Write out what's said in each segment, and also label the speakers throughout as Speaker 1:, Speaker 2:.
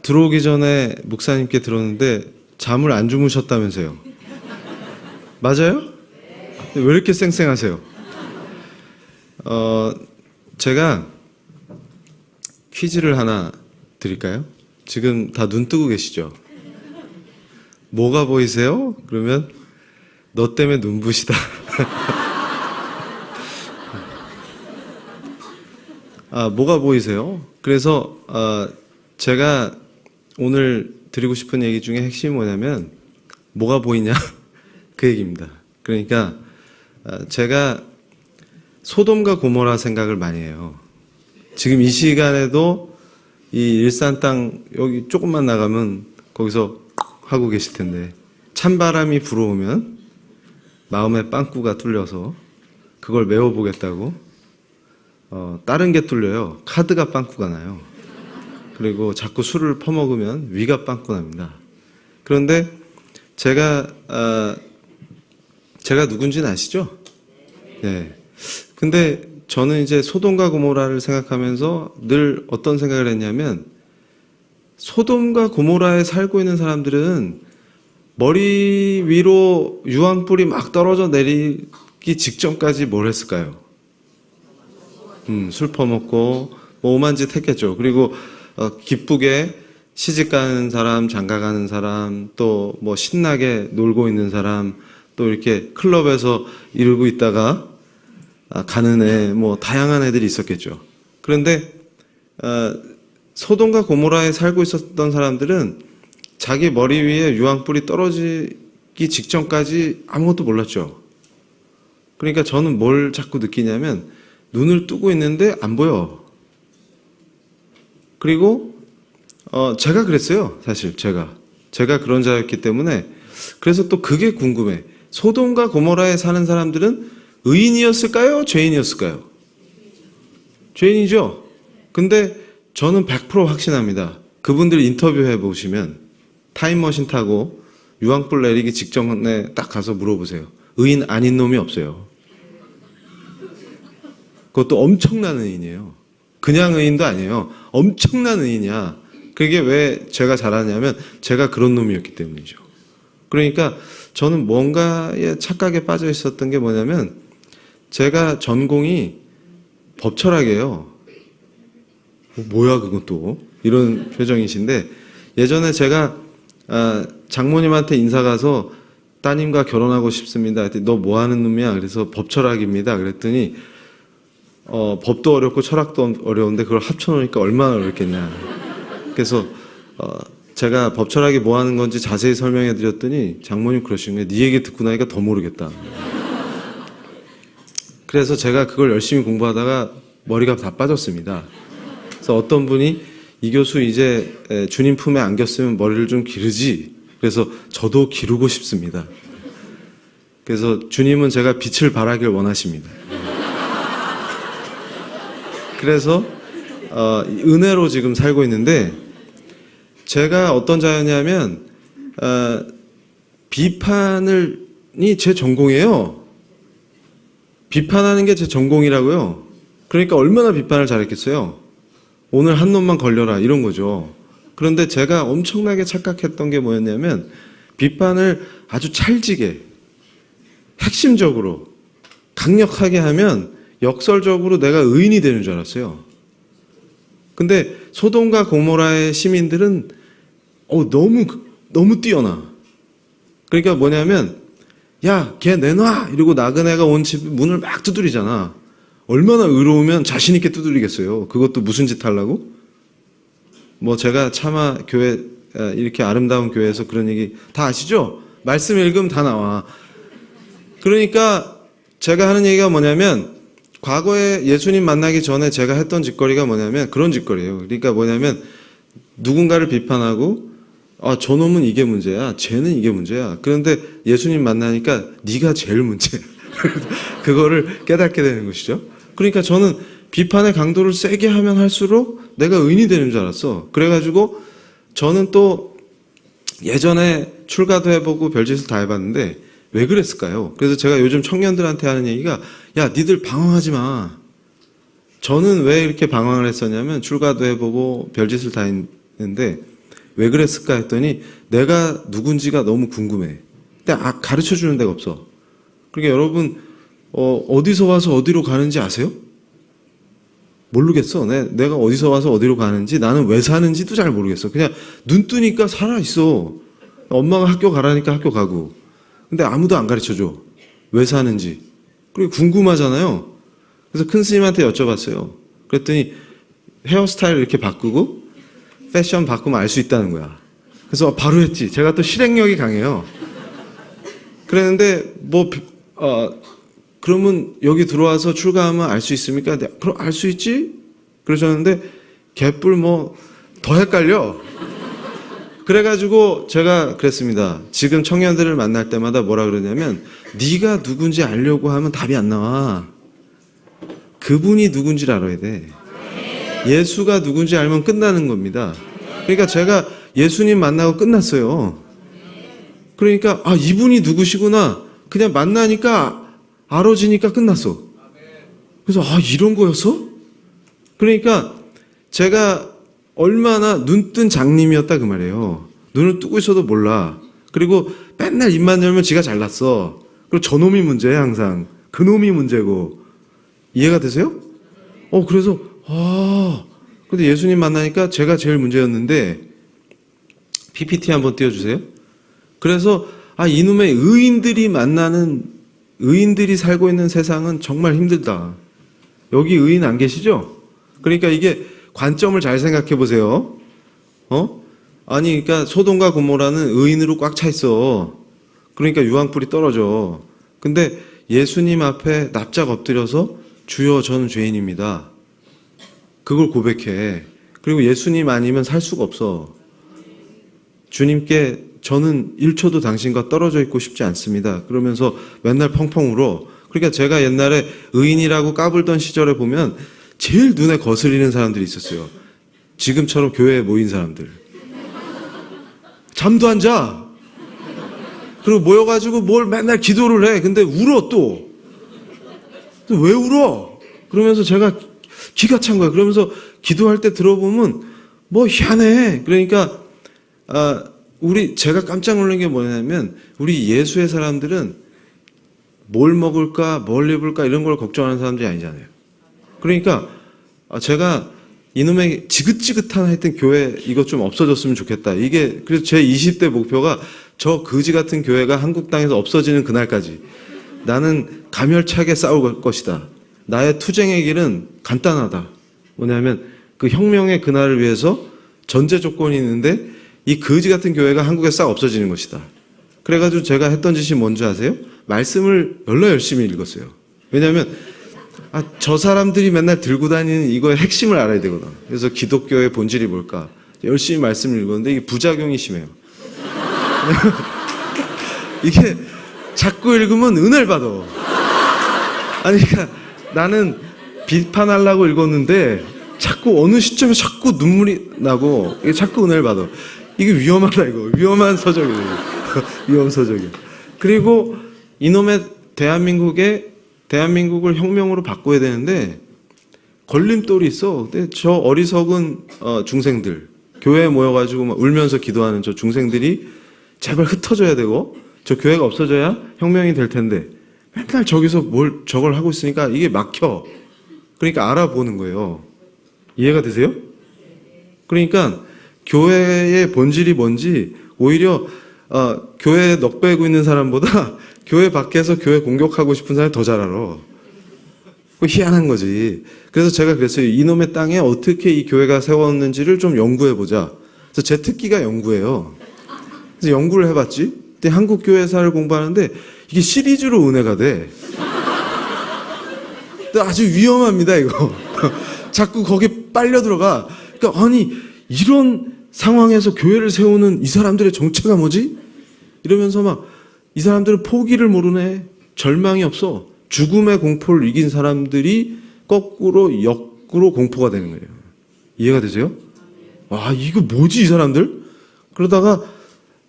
Speaker 1: 들어오기 전에 목사님께 들었는데 잠을 안 주무셨다면서요. 맞아요? 왜 이렇게 쌩쌩하세요? 제가 퀴즈를 하나 드릴까요? 지금 다 눈 뜨고 계시죠? 뭐가 보이세요? 그러면 너 때문에 눈부시다. 뭐가 보이세요? 그래서 제가 오늘 드리고 싶은 얘기 중에 핵심이 뭐냐면 뭐가 보이냐? 그 얘기입니다. 그러니까 제가 소돔과 고모라 생각을 많이 해요. 지금 이 시간에도 이 일산 땅 여기 조금만 나가면 거기서 하고 계실 텐데 찬바람이 불어오면 마음의 빵꾸가 뚫려서 그걸 메워보겠다고 다른 게 뚫려요. 카드가 빵꾸가 나요. 그리고 자꾸 술을 퍼먹으면 위가 빵꾸 납니다. 그런데 제가 누군지는 아시죠? 네. 근데 저는 이제 소돔과 고모라를 생각하면서 늘 어떤 생각을 했냐면 소돔과 고모라에 살고 있는 사람들은 머리 위로 유황불이 막 떨어져 내리기 직전까지 뭘 했을까요? 술 퍼먹고 뭐 오만 짓 했겠죠. 그리고 기쁘게 시집가는 사람, 장가가는 사람, 또 뭐 신나게 놀고 있는 사람, 또 이렇게 클럽에서 이러고 있다가 가는 애, 뭐 다양한 애들이 있었겠죠. 그런데 소돔과 고모라에 살고 있었던 사람들은 자기 머리 위에 유황불이 떨어지기 직전까지 아무것도 몰랐죠. 그러니까 저는 뭘 자꾸 느끼냐면 눈을 뜨고 있는데 안 보여. 그리고 제가 그랬어요. 사실 제가 그런 자였기 때문에. 그래서 또 그게 궁금해. 소돔과 고모라에 사는 사람들은 의인이었을까요? 죄인이었을까요? 죄인이죠. 근데 저는 100% 확신합니다. 그분들 인터뷰해 보시면 타임머신 타고 유황불 내리기 직전에 딱 가서 물어보세요. 의인 아닌 놈이 없어요. 그것도 엄청난 의인이에요. 그냥 의인도 아니에요. 엄청난 의인이야. 그게 왜 제가 잘하냐면 제가 그런 놈이었기 때문이죠. 그러니까 저는 뭔가에 착각에 빠져 있었던 게 뭐냐면 제가 전공이 법철학이에요. 뭐야 그건 또 이런 표정이신데 예전에 제가 장모님한테 인사 가서 따님과 결혼하고 싶습니다. 너 뭐 하는 놈이야? 그래서 법철학입니다. 그랬더니 법도 어렵고 철학도 어려운데 그걸 합쳐놓으니까 얼마나 어렵겠냐. 그래서 제가 법철학이 뭐 하는 건지 자세히 설명해 드렸더니 장모님 그러신 거예요. 네 얘기 듣고 나니까 더 모르겠다. 그래서 제가 그걸 열심히 공부하다가 머리가 다 빠졌습니다. 그래서 어떤 분이 이 교수 이제 주님 품에 안겼으면 머리를 좀 기르지. 그래서 저도 기르고 싶습니다. 그래서 주님은 제가 빛을 발하길 원하십니다. 그래서 은혜로 지금 살고 있는데 제가 어떤 자였냐면 비판이 제 전공이에요. 비판하는 게 제 전공이라고요. 그러니까 얼마나 비판을 잘했겠어요. 오늘 한 놈만 걸려라 이런 거죠. 그런데 제가 엄청나게 착각했던 게 뭐였냐면 비판을 아주 찰지게 핵심적으로 강력하게 하면 역설적으로 내가 의인이 되는 줄 알았어요. 근데 소돔과 고모라의 시민들은 너무 뛰어나. 그러니까 뭐냐면 야, 걔 내놔! 이러고 나그네가 온 집 문을 막 두드리잖아. 얼마나 의로우면 자신 있게 두드리겠어요. 그것도 무슨 짓 하려고? 뭐 제가 차마 교회 이렇게 아름다운 교회에서 그런 얘기 다 아시죠? 말씀 읽으면 다 나와. 그러니까 제가 하는 얘기가 뭐냐면 과거에 예수님 만나기 전에 제가 했던 짓거리가 뭐냐면 그런 짓거리예요. 그러니까 뭐냐면 누군가를 비판하고 저놈은 이게 문제야. 쟤는 이게 문제야. 그런데 예수님 만나니까 네가 제일 문제야. 그거를 깨닫게 되는 것이죠. 그러니까 저는 비판의 강도를 세게 하면 할수록 내가 의인이 되는 줄 알았어. 그래가지고 저는 또 예전에 출가도 해보고 별짓을 다 해봤는데 왜 그랬을까요? 그래서 제가 요즘 청년들한테 하는 얘기가 야, 니들 방황하지 마. 저는 왜 이렇게 방황을 했었냐면 출가도 해보고 별짓을 다 했는데 왜 그랬을까 했더니 내가 누군지가 너무 궁금해. 근데 가르쳐 주는 데가 없어. 그러니까 여러분 어디서 와서 어디로 가는지 아세요? 모르겠어. 내가 어디서 와서 어디로 가는지, 나는 왜 사는지도 잘 모르겠어. 그냥 눈 뜨니까 살아있어. 엄마가 학교 가라니까 학교 가고. 근데 아무도 안 가르쳐줘. 왜 사는지. 그리고 궁금하잖아요. 그래서 큰 스님한테 여쭤봤어요. 그랬더니 헤어스타일 이렇게 바꾸고 패션 바꾸면 알 수 있다는 거야. 그래서 바로 했지. 제가 또 실행력이 강해요. 그랬는데 그러면 여기 들어와서 출가하면 알 수 있습니까? 그럼 알 수 있지? 그러셨는데 개뿔 더 헷갈려. 그래가지고 제가 그랬습니다. 지금 청년들을 만날 때마다 뭐라 그러냐면 네가 누군지 알려고 하면 답이 안 나와. 그분이 누군지를 알아야 돼. 예수가 누군지 알면 끝나는 겁니다. 그러니까 제가 예수님 만나고 끝났어요. 그러니까 이분이 누구시구나. 그냥 만나니까 알아지니까 끝났어. 그래서 이런 거였어? 그러니까 제가 얼마나 눈뜬 장님이었다 그 말이에요. 눈을 뜨고 있어도 몰라. 그리고 맨날 입만 열면 지가 잘났어. 그리고 저놈이 문제야 항상. 그놈이 문제고. 이해가 되세요? 그래서 근데 예수님 만나니까 제가 제일 문제였는데 PPT 한번 띄워주세요. 그래서 이놈의 의인들이 살고 있는 세상은 정말 힘들다. 여기 의인 안 계시죠? 그러니까 이게 관점을 잘 생각해 보세요. 그러니까 소돔과 고모라는 의인으로 꽉 차 있어. 그러니까 유황불이 떨어져. 근데 예수님 앞에 납작 엎드려서 주여 저는 죄인입니다. 그걸 고백해. 그리고 예수님 아니면 살 수가 없어. 주님께 저는 1초도 당신과 떨어져 있고 싶지 않습니다. 그러면서 맨날 펑펑 울어. 그러니까 제가 옛날에 의인이라고 까불던 시절에 보면 제일 눈에 거슬리는 사람들이 있었어요. 지금처럼 교회에 모인 사람들. 잠도 안 자. 그리고 모여가지고 뭘 맨날 기도를 해. 근데 울어 또. 왜 울어? 그러면서 제가 기가 찬 거야. 그러면서 기도할 때 들어보면 희한해. 그러니까 제가 깜짝 놀란 게 뭐냐면 우리 예수의 사람들은 뭘 먹을까 뭘 입을까 이런 걸 걱정하는 사람들이 아니잖아요. 그러니까 제가 이놈의 지긋지긋한 하여튼 교회 이것 좀 없어졌으면 좋겠다. 그래서 제 20대 목표가 저 거지 같은 교회가 한국 땅에서 없어지는 그날까지 나는 가멸차게 싸울 것이다. 나의 투쟁의 길은 간단하다. 뭐냐면 그 혁명의 그날을 위해서 전제 조건이 있는데 이 거지 같은 교회가 한국에 싹 없어지는 것이다. 그래가지고 제가 했던 짓이 뭔지 아세요? 말씀을 열심히 읽었어요. 왜냐하면 저 사람들이 맨날 들고 다니는 이거의 핵심을 알아야 되거든. 그래서 기독교의 본질이 뭘까? 열심히 말씀을 읽었는데 이게 부작용이 심해요. 이게 자꾸 읽으면 은혜를 받아. 그러니까 나는 비판하려고 읽었는데 자꾸 어느 시점에 자꾸 눈물이 나고 이게 자꾸 은혜를 받아. 이게 위험하다 이거. 위험한 서적이에요. 위험 서적이에요. 그리고 이놈의 대한민국을 혁명으로 바꿔야 되는데 걸림돌이 있어. 근데 저 어리석은 중생들 교회에 모여가지고 막 울면서 기도하는 저 중생들이 제발 흩어져야 되고 저 교회가 없어져야 혁명이 될 텐데 맨날 저기서 저걸 하고 있으니까 이게 막혀. 그러니까 알아보는 거예요. 이해가 되세요? 그러니까 교회의 본질이 뭔지 오히려 교회에 넋 빼고 있는 사람보다 교회 밖에서 교회 공격하고 싶은 사람이 더 잘 알아. 희한한 거지. 그래서 제가 그랬어요. 이놈의 땅에 어떻게 이 교회가 세웠는지를 좀 연구해보자. 그래서 제 특기가 연구예요. 그래서 연구를 해봤지. 근데 한국 교회사를 공부하는데 이게 시리즈로 은혜가 돼. 근데 아주 위험합니다 이거. 자꾸 거기에 빨려 들어가. 그러니까 이런 상황에서 교회를 세우는 이 사람들의 정체가 뭐지? 이러면서 막 이 사람들은 포기를 모르네. 절망이 없어. 죽음의 공포를 이긴 사람들이 거꾸로 역으로 공포가 되는 거예요. 이해가 되세요? 와, 이거 뭐지 이 사람들? 그러다가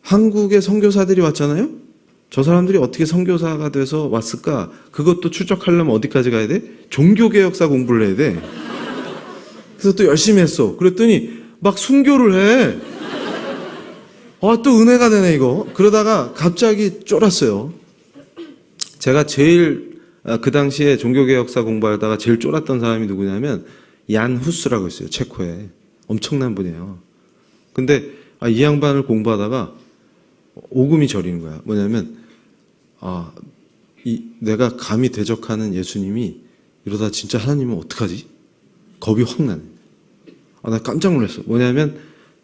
Speaker 1: 한국에 선교사들이 왔잖아요. 저 사람들이 어떻게 선교사가 돼서 왔을까? 그것도 추적하려면 어디까지 가야 돼? 종교개혁사 공부를 해야 돼. 그래서 또 열심히 했어. 그랬더니 막 순교를 해. 또 은혜가 되네, 이거. 그러다가 갑자기 쫄았어요. 제가 제일, 그 당시에 종교개혁사 공부하다가 제일 쫄았던 사람이 누구냐면, 얀 후스라고 있어요, 체코에. 엄청난 분이에요. 근데, 이 양반을 공부하다가, 오금이 저리는 거야. 뭐냐면, 내가 감히 대적하는 예수님이 이러다 진짜 하나님은 어떡하지? 겁이 확 나네. 나 깜짝 놀랐어. 뭐냐면,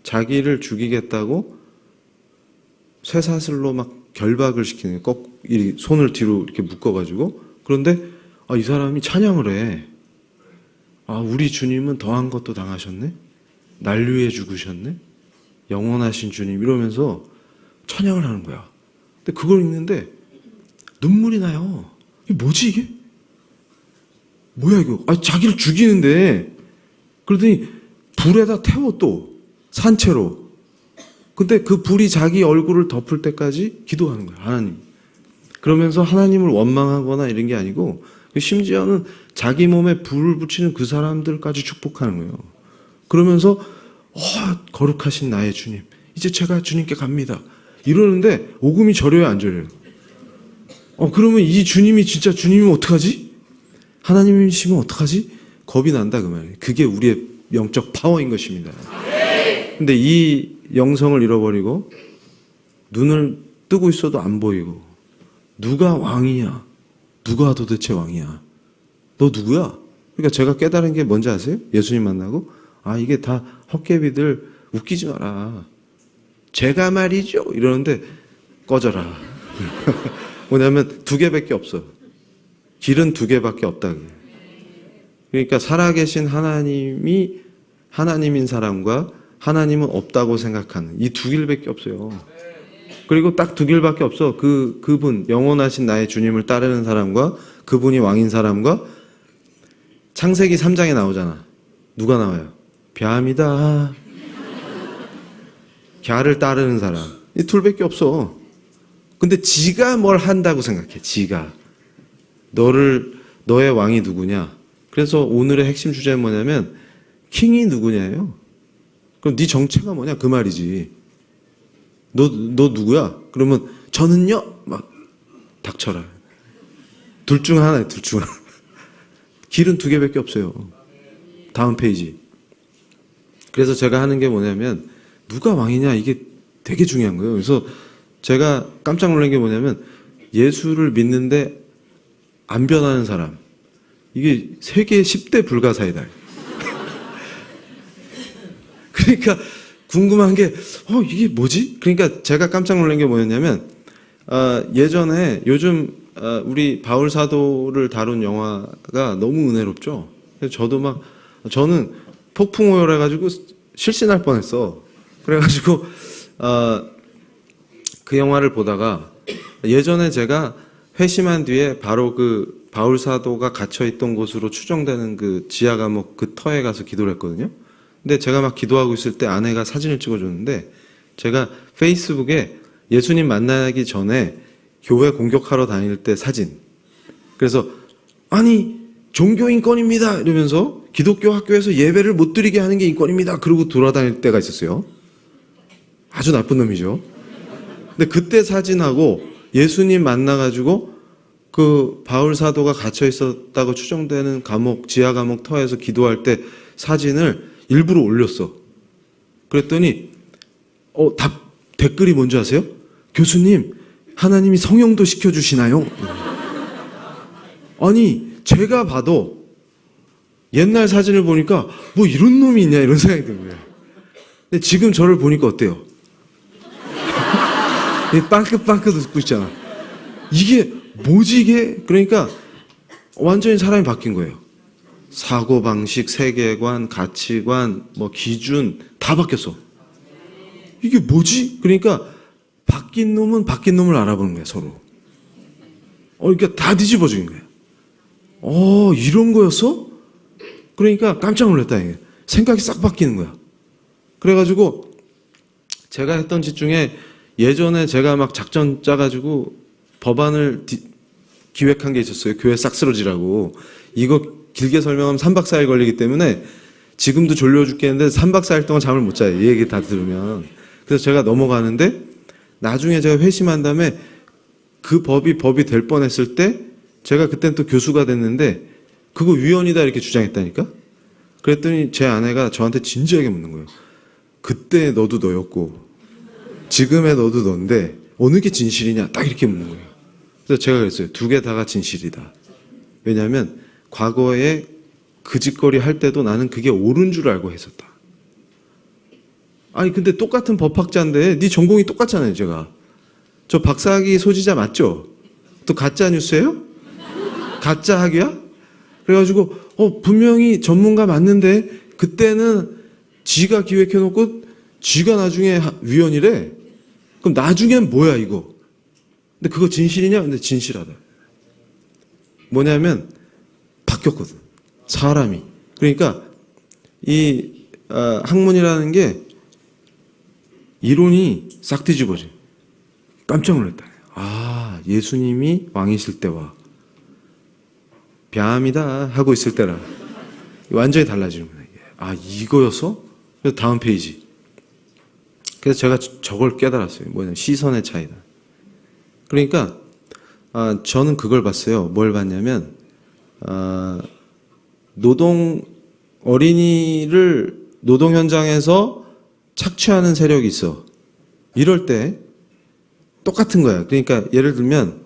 Speaker 1: 자기를 죽이겠다고 쇠사슬로 막 결박을 시키는 거예요. 손을 뒤로 이렇게 묶어가지고. 그런데 이 사람이 찬양을 해. 우리 주님은 더한 것도 당하셨네? 날 위해 죽으셨네? 영원하신 주님 이러면서 찬양을 하는 거야. 근데 그걸 읽는데 눈물이 나요. 이게 뭐지 이게? 뭐야 이거? 자기를 죽이는데. 그러더니 불에다 태워 또 산채로. 근데 그 불이 자기 얼굴을 덮을 때까지 기도하는 거예요. 하나님. 그러면서 하나님을 원망하거나 이런 게 아니고 심지어는 자기 몸에 불을 붙이는 그 사람들까지 축복하는 거예요. 그러면서 거룩하신 나의 주님. 이제 제가 주님께 갑니다. 이러는데 오금이 저려요, 안 저려요? 그러면 이 주님이 진짜 주님이면 어떡하지? 하나님이시면 어떡하지? 겁이 난다 그 말이에요. 그게 우리의 영적 파워인 것입니다. 근데 이 영성을 잃어버리고 눈을 뜨고 있어도 안 보이고 누가 왕이야? 누가 도대체 왕이야? 너 누구야? 그러니까 제가 깨달은 게 뭔지 아세요? 예수님 만나고 이게 다 헛개비들 웃기지 마라. 제가 말이죠 이러는데 꺼져라. 뭐냐면 2개밖에 없어. 길은 2개밖에 없다. 그러니까 살아계신 하나님이 하나님인 사람과 하나님은 없다고 생각하는 이 2길밖에 없어요. 그리고 딱 2길밖에 없어. 그분 영원하신 나의 주님을 따르는 사람과 그분이 왕인 사람과 창세기 3장에 나오잖아. 누가 나와요? 뱀이다. 갸를 따르는 사람. 이 2밖에 없어. 근데 지가 뭘 한다고 생각해. 지가. 너의 왕이 누구냐? 그래서 오늘의 핵심 주제는 뭐냐면 킹이 누구냐예요. 그럼 네 정체가 뭐냐 그 말이지. 너 누구야? 그러면 저는요 막 닥쳐라. 둘 중 하나예요. 둘 중 하나. 길은 2개밖에 없어요. 다음 페이지. 그래서 제가 하는 게 뭐냐면 누가 왕이냐 이게 되게 중요한 거예요. 그래서 제가 깜짝 놀란 게 뭐냐면 예수를 믿는데 안 변하는 사람. 이게 세계 10대 불가사이다. 그러니까 궁금한 게 이게 뭐지? 그러니까 제가 깜짝 놀란 게 뭐였냐면 예전에 요즘 우리 바울 사도를 다룬 영화가 너무 은혜롭죠. 그래서 저는 폭풍오열 해가지고 실신할 뻔했어. 그래가지고 그 영화를 보다가 예전에 제가 회심한 뒤에 바로 그 바울 사도가 갇혀있던 곳으로 추정되는 그 지하 감옥 그 터에 가서 기도를 했거든요. 근데 제가 막 기도하고 있을 때 아내가 사진을 찍어줬는데 제가 페이스북에 예수님 만나기 전에 교회 공격하러 다닐 때 사진. 그래서 종교 인권입니다 이러면서 기독교 학교에서 예배를 못 드리게 하는 게 인권입니다 그러고 돌아다닐 때가 있었어요. 아주 나쁜 놈이죠. 근데 그때 사진하고 예수님 만나가지고 그 바울 사도가 갇혀 있었다고 추정되는 지하 감옥 터에서 기도할 때 사진을 일부러 올렸어. 그랬더니 댓글이 뭔지 아세요? 교수님 하나님이 성형도 시켜주시나요? 제가 봐도 옛날 사진을 보니까 뭐 이런 놈이 있냐 이런 생각이 든 거예요. 근데 지금 저를 보니까 어때요? 빵긋빵긋 웃고 있잖아. 이게 뭐지 이게? 그러니까 완전히 사람이 바뀐 거예요. 사고방식, 세계관, 가치관, 기준 다 바뀌었어. 이게 뭐지? 그러니까 바뀐 놈은 바뀐 놈을 알아보는 거야 서로. 그러니까 다 뒤집어진 거야. 이런 거였어? 그러니까 깜짝 놀랐다 이게. 생각이 싹 바뀌는 거야. 그래가지고 제가 했던 짓 중에 예전에 제가 막 작전 짜가지고 법안을 기획한 게 있었어요. 교회 싹 쓰러지라고. 이거 길게 설명하면 3박 4일 걸리기 때문에 지금도 졸려 죽겠는데 3박 4일 동안 잠을 못 자요. 이 얘기 다 들으면. 그래서 제가 넘어가는데 나중에 제가 회심한 다음에 그 법이 될 뻔했을 때 제가 그땐 또 교수가 됐는데 그거 위헌이다 이렇게 주장했다니까. 그랬더니 제 아내가 저한테 진지하게 묻는 거예요. 그때 너도 너였고 지금의 너도 너인데 어느 게 진실이냐 딱 이렇게 묻는 거예요. 그래서 제가 그랬어요. 두 개 다가 진실이다. 왜냐하면 과거에 그 짓거리 할 때도 나는 그게 옳은 줄 알고 했었다. 아니 근데 똑같은 법학자인데 네 전공이 똑같잖아요. 제가 저 박사학위 소지자 맞죠? 또 가짜 뉴스예요? 가짜 학위야? 그래가지고 분명히 전문가 맞는데 그때는 지가 기획해놓고 지가 나중에 위원이래. 그럼 나중엔 뭐야 이거? 근데 그거 진실이냐? 근데 진실하다. 뭐냐면 바뀌었거든. 사람이. 그러니까 이 학문이라는 게 이론이 싹 뒤집어져. 깜짝 놀랐다. 아, 예수님이 왕이실 때와 뺨이다 하고 있을 때랑 완전히 달라지는 거예요. 아, 이거였어? 그래서 다음 페이지. 그래서 제가 저걸 깨달았어요. 뭐냐면 시선의 차이다. 그러니까 저는 그걸 봤어요. 뭘 봤냐면 어린이를 노동 현장에서 착취하는 세력이 있어. 이럴 때 똑같은 거야. 그러니까 예를 들면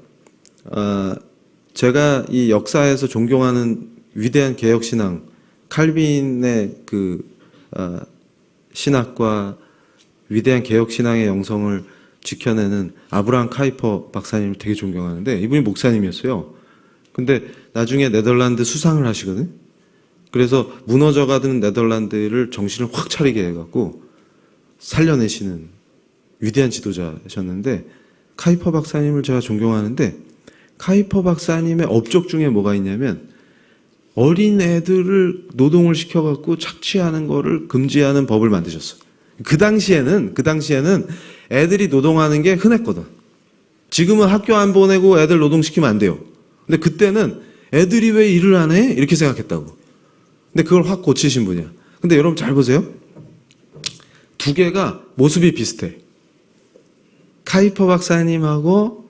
Speaker 1: 제가 이 역사에서 존경하는 위대한 개혁신앙 칼빈의 그 신학과 위대한 개혁신앙의 영성을 지켜내는 아브라함 카이퍼 박사님을 되게 존경하는데 이분이 목사님이었어요. 근데 나중에 네덜란드 수상을 하시거든. 그래서 무너져가던 네덜란드를 정신을 확 차리게 해갖고 살려내시는 위대한 지도자셨는데 카이퍼 박사님을 제가 존경하는데 카이퍼 박사님의 업적 중에 뭐가 있냐면 어린 애들을 노동을 시켜갖고 착취하는 거를 금지하는 법을 만드셨어. 그 당시에는 애들이 노동하는 게 흔했거든. 지금은 학교 안 보내고 애들 노동시키면 안 돼요. 근데 그때는 애들이 왜 일을 안 해? 이렇게 생각했다고. 근데 그걸 확 고치신 분이야. 근데 여러분 잘 보세요. 두 개가 모습이 비슷해. 카이퍼 박사님하고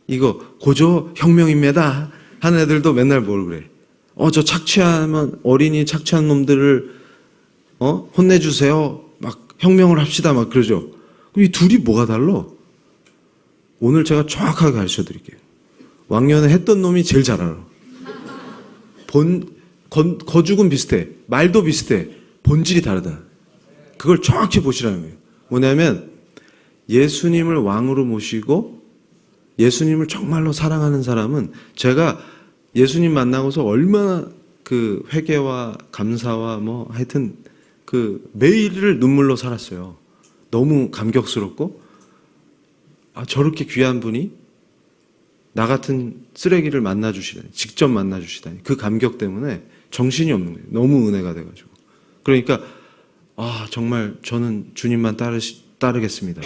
Speaker 1: 이거 고조 혁명입니다 하는 애들도 맨날 뭘 그래. 저 착취하면 어린이 착취한 놈들을 혼내주세요. 막 혁명을 합시다 막 그러죠. 그럼 이 둘이 뭐가 달라? 오늘 제가 정확하게 가르쳐 드릴게요. 왕년에 했던 놈이 제일 잘 알아. 거죽은 비슷해. 말도 비슷해. 본질이 다르다. 그걸 정확히 보시라는 거예요. 뭐냐면 예수님을 왕으로 모시고 예수님을 정말로 사랑하는 사람은 제가 예수님 만나고서 얼마나 그 회개와 감사와 뭐 하여튼 그 매일을 눈물로 살았어요. 너무 감격스럽고 저렇게 귀한 분이 나 같은 쓰레기를 만나주시다니, 직접 만나주시다니 그 감격 때문에 정신이 없는 거예요. 너무 은혜가 돼가지고. 그러니까 정말 저는 주님만 따르겠습니다.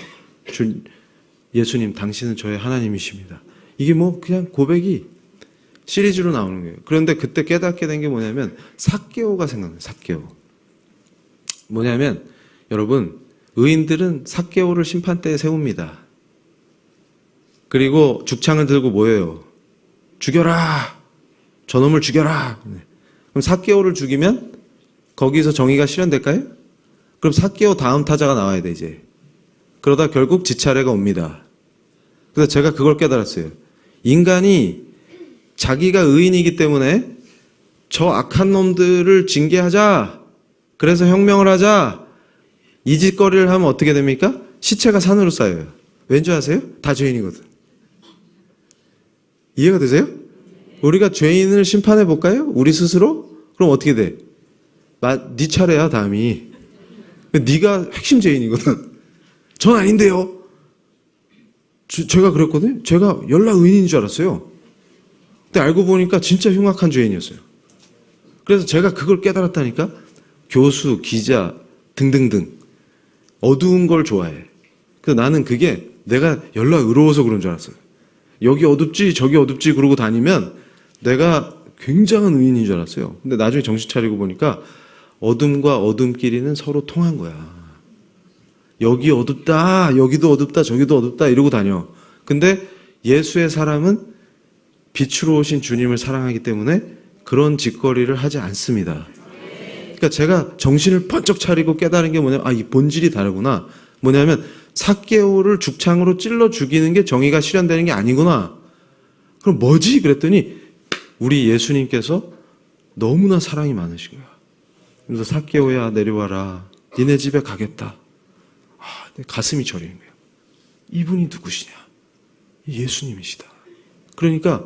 Speaker 1: 예수님 당신은 저의 하나님이십니다. 이게 뭐 그냥 고백이 시리즈로 나오는 거예요. 그런데 그때 깨닫게 된 게 뭐냐면 삭개오가 생각나요. 삭개오. 뭐냐면 여러분 의인들은 삭개오를 심판대에 세웁니다. 그리고 죽창을 들고 뭐예요? 죽여라! 저놈을 죽여라! 그럼 삭개오를 죽이면 거기서 정의가 실현될까요? 그럼 삭개오 다음 타자가 나와야 돼 이제. 그러다 결국 지 차례가 옵니다. 그래서 제가 그걸 깨달았어요. 인간이 자기가 의인이기 때문에 저 악한 놈들을 징계하자. 그래서 혁명을 하자. 이 짓거리를 하면 어떻게 됩니까? 시체가 산으로 쌓여요. 왠지 아세요? 다 죄인이거든. 이해가 되세요? 우리가 죄인을 심판해 볼까요? 우리 스스로? 그럼 어떻게 돼? 네 차례야 다음이. 네가 핵심 죄인이거든. 전 아닌데요. 제가 그랬거든요. 제가 연락 의인인 줄 알았어요. 근데 알고 보니까 진짜 흉악한 죄인이었어요. 그래서 제가 그걸 깨달았다니까. 교수, 기자 등등등 어두운 걸 좋아해. 그래서 나는 그게 내가 연락 의로워서 그런 줄 알았어요. 여기 어둡지 저기 어둡지 그러고 다니면 내가 굉장한 의인인 줄 알았어요. 근데 나중에 정신 차리고 보니까 어둠과 어둠끼리는 서로 통한 거야. 여기 어둡다, 여기도 어둡다, 저기도 어둡다 이러고 다녀. 근데 예수의 사람은 빛으로 오신 주님을 사랑하기 때문에 그런 짓거리를 하지 않습니다. 그러니까 제가 정신을 번쩍 차리고 깨달은 게 뭐냐면, 이 본질이 다르구나. 뭐냐면 삭개오를 죽창으로 찔러 죽이는 게 정의가 실현되는 게 아니구나. 그럼 뭐지? 그랬더니 우리 예수님께서 너무나 사랑이 많으신 거야. 그래서 삭개오야 내려와라. 니네 집에 가겠다. 내 가슴이 저리는 거예요. 이분이 누구시냐? 예수님이시다. 그러니까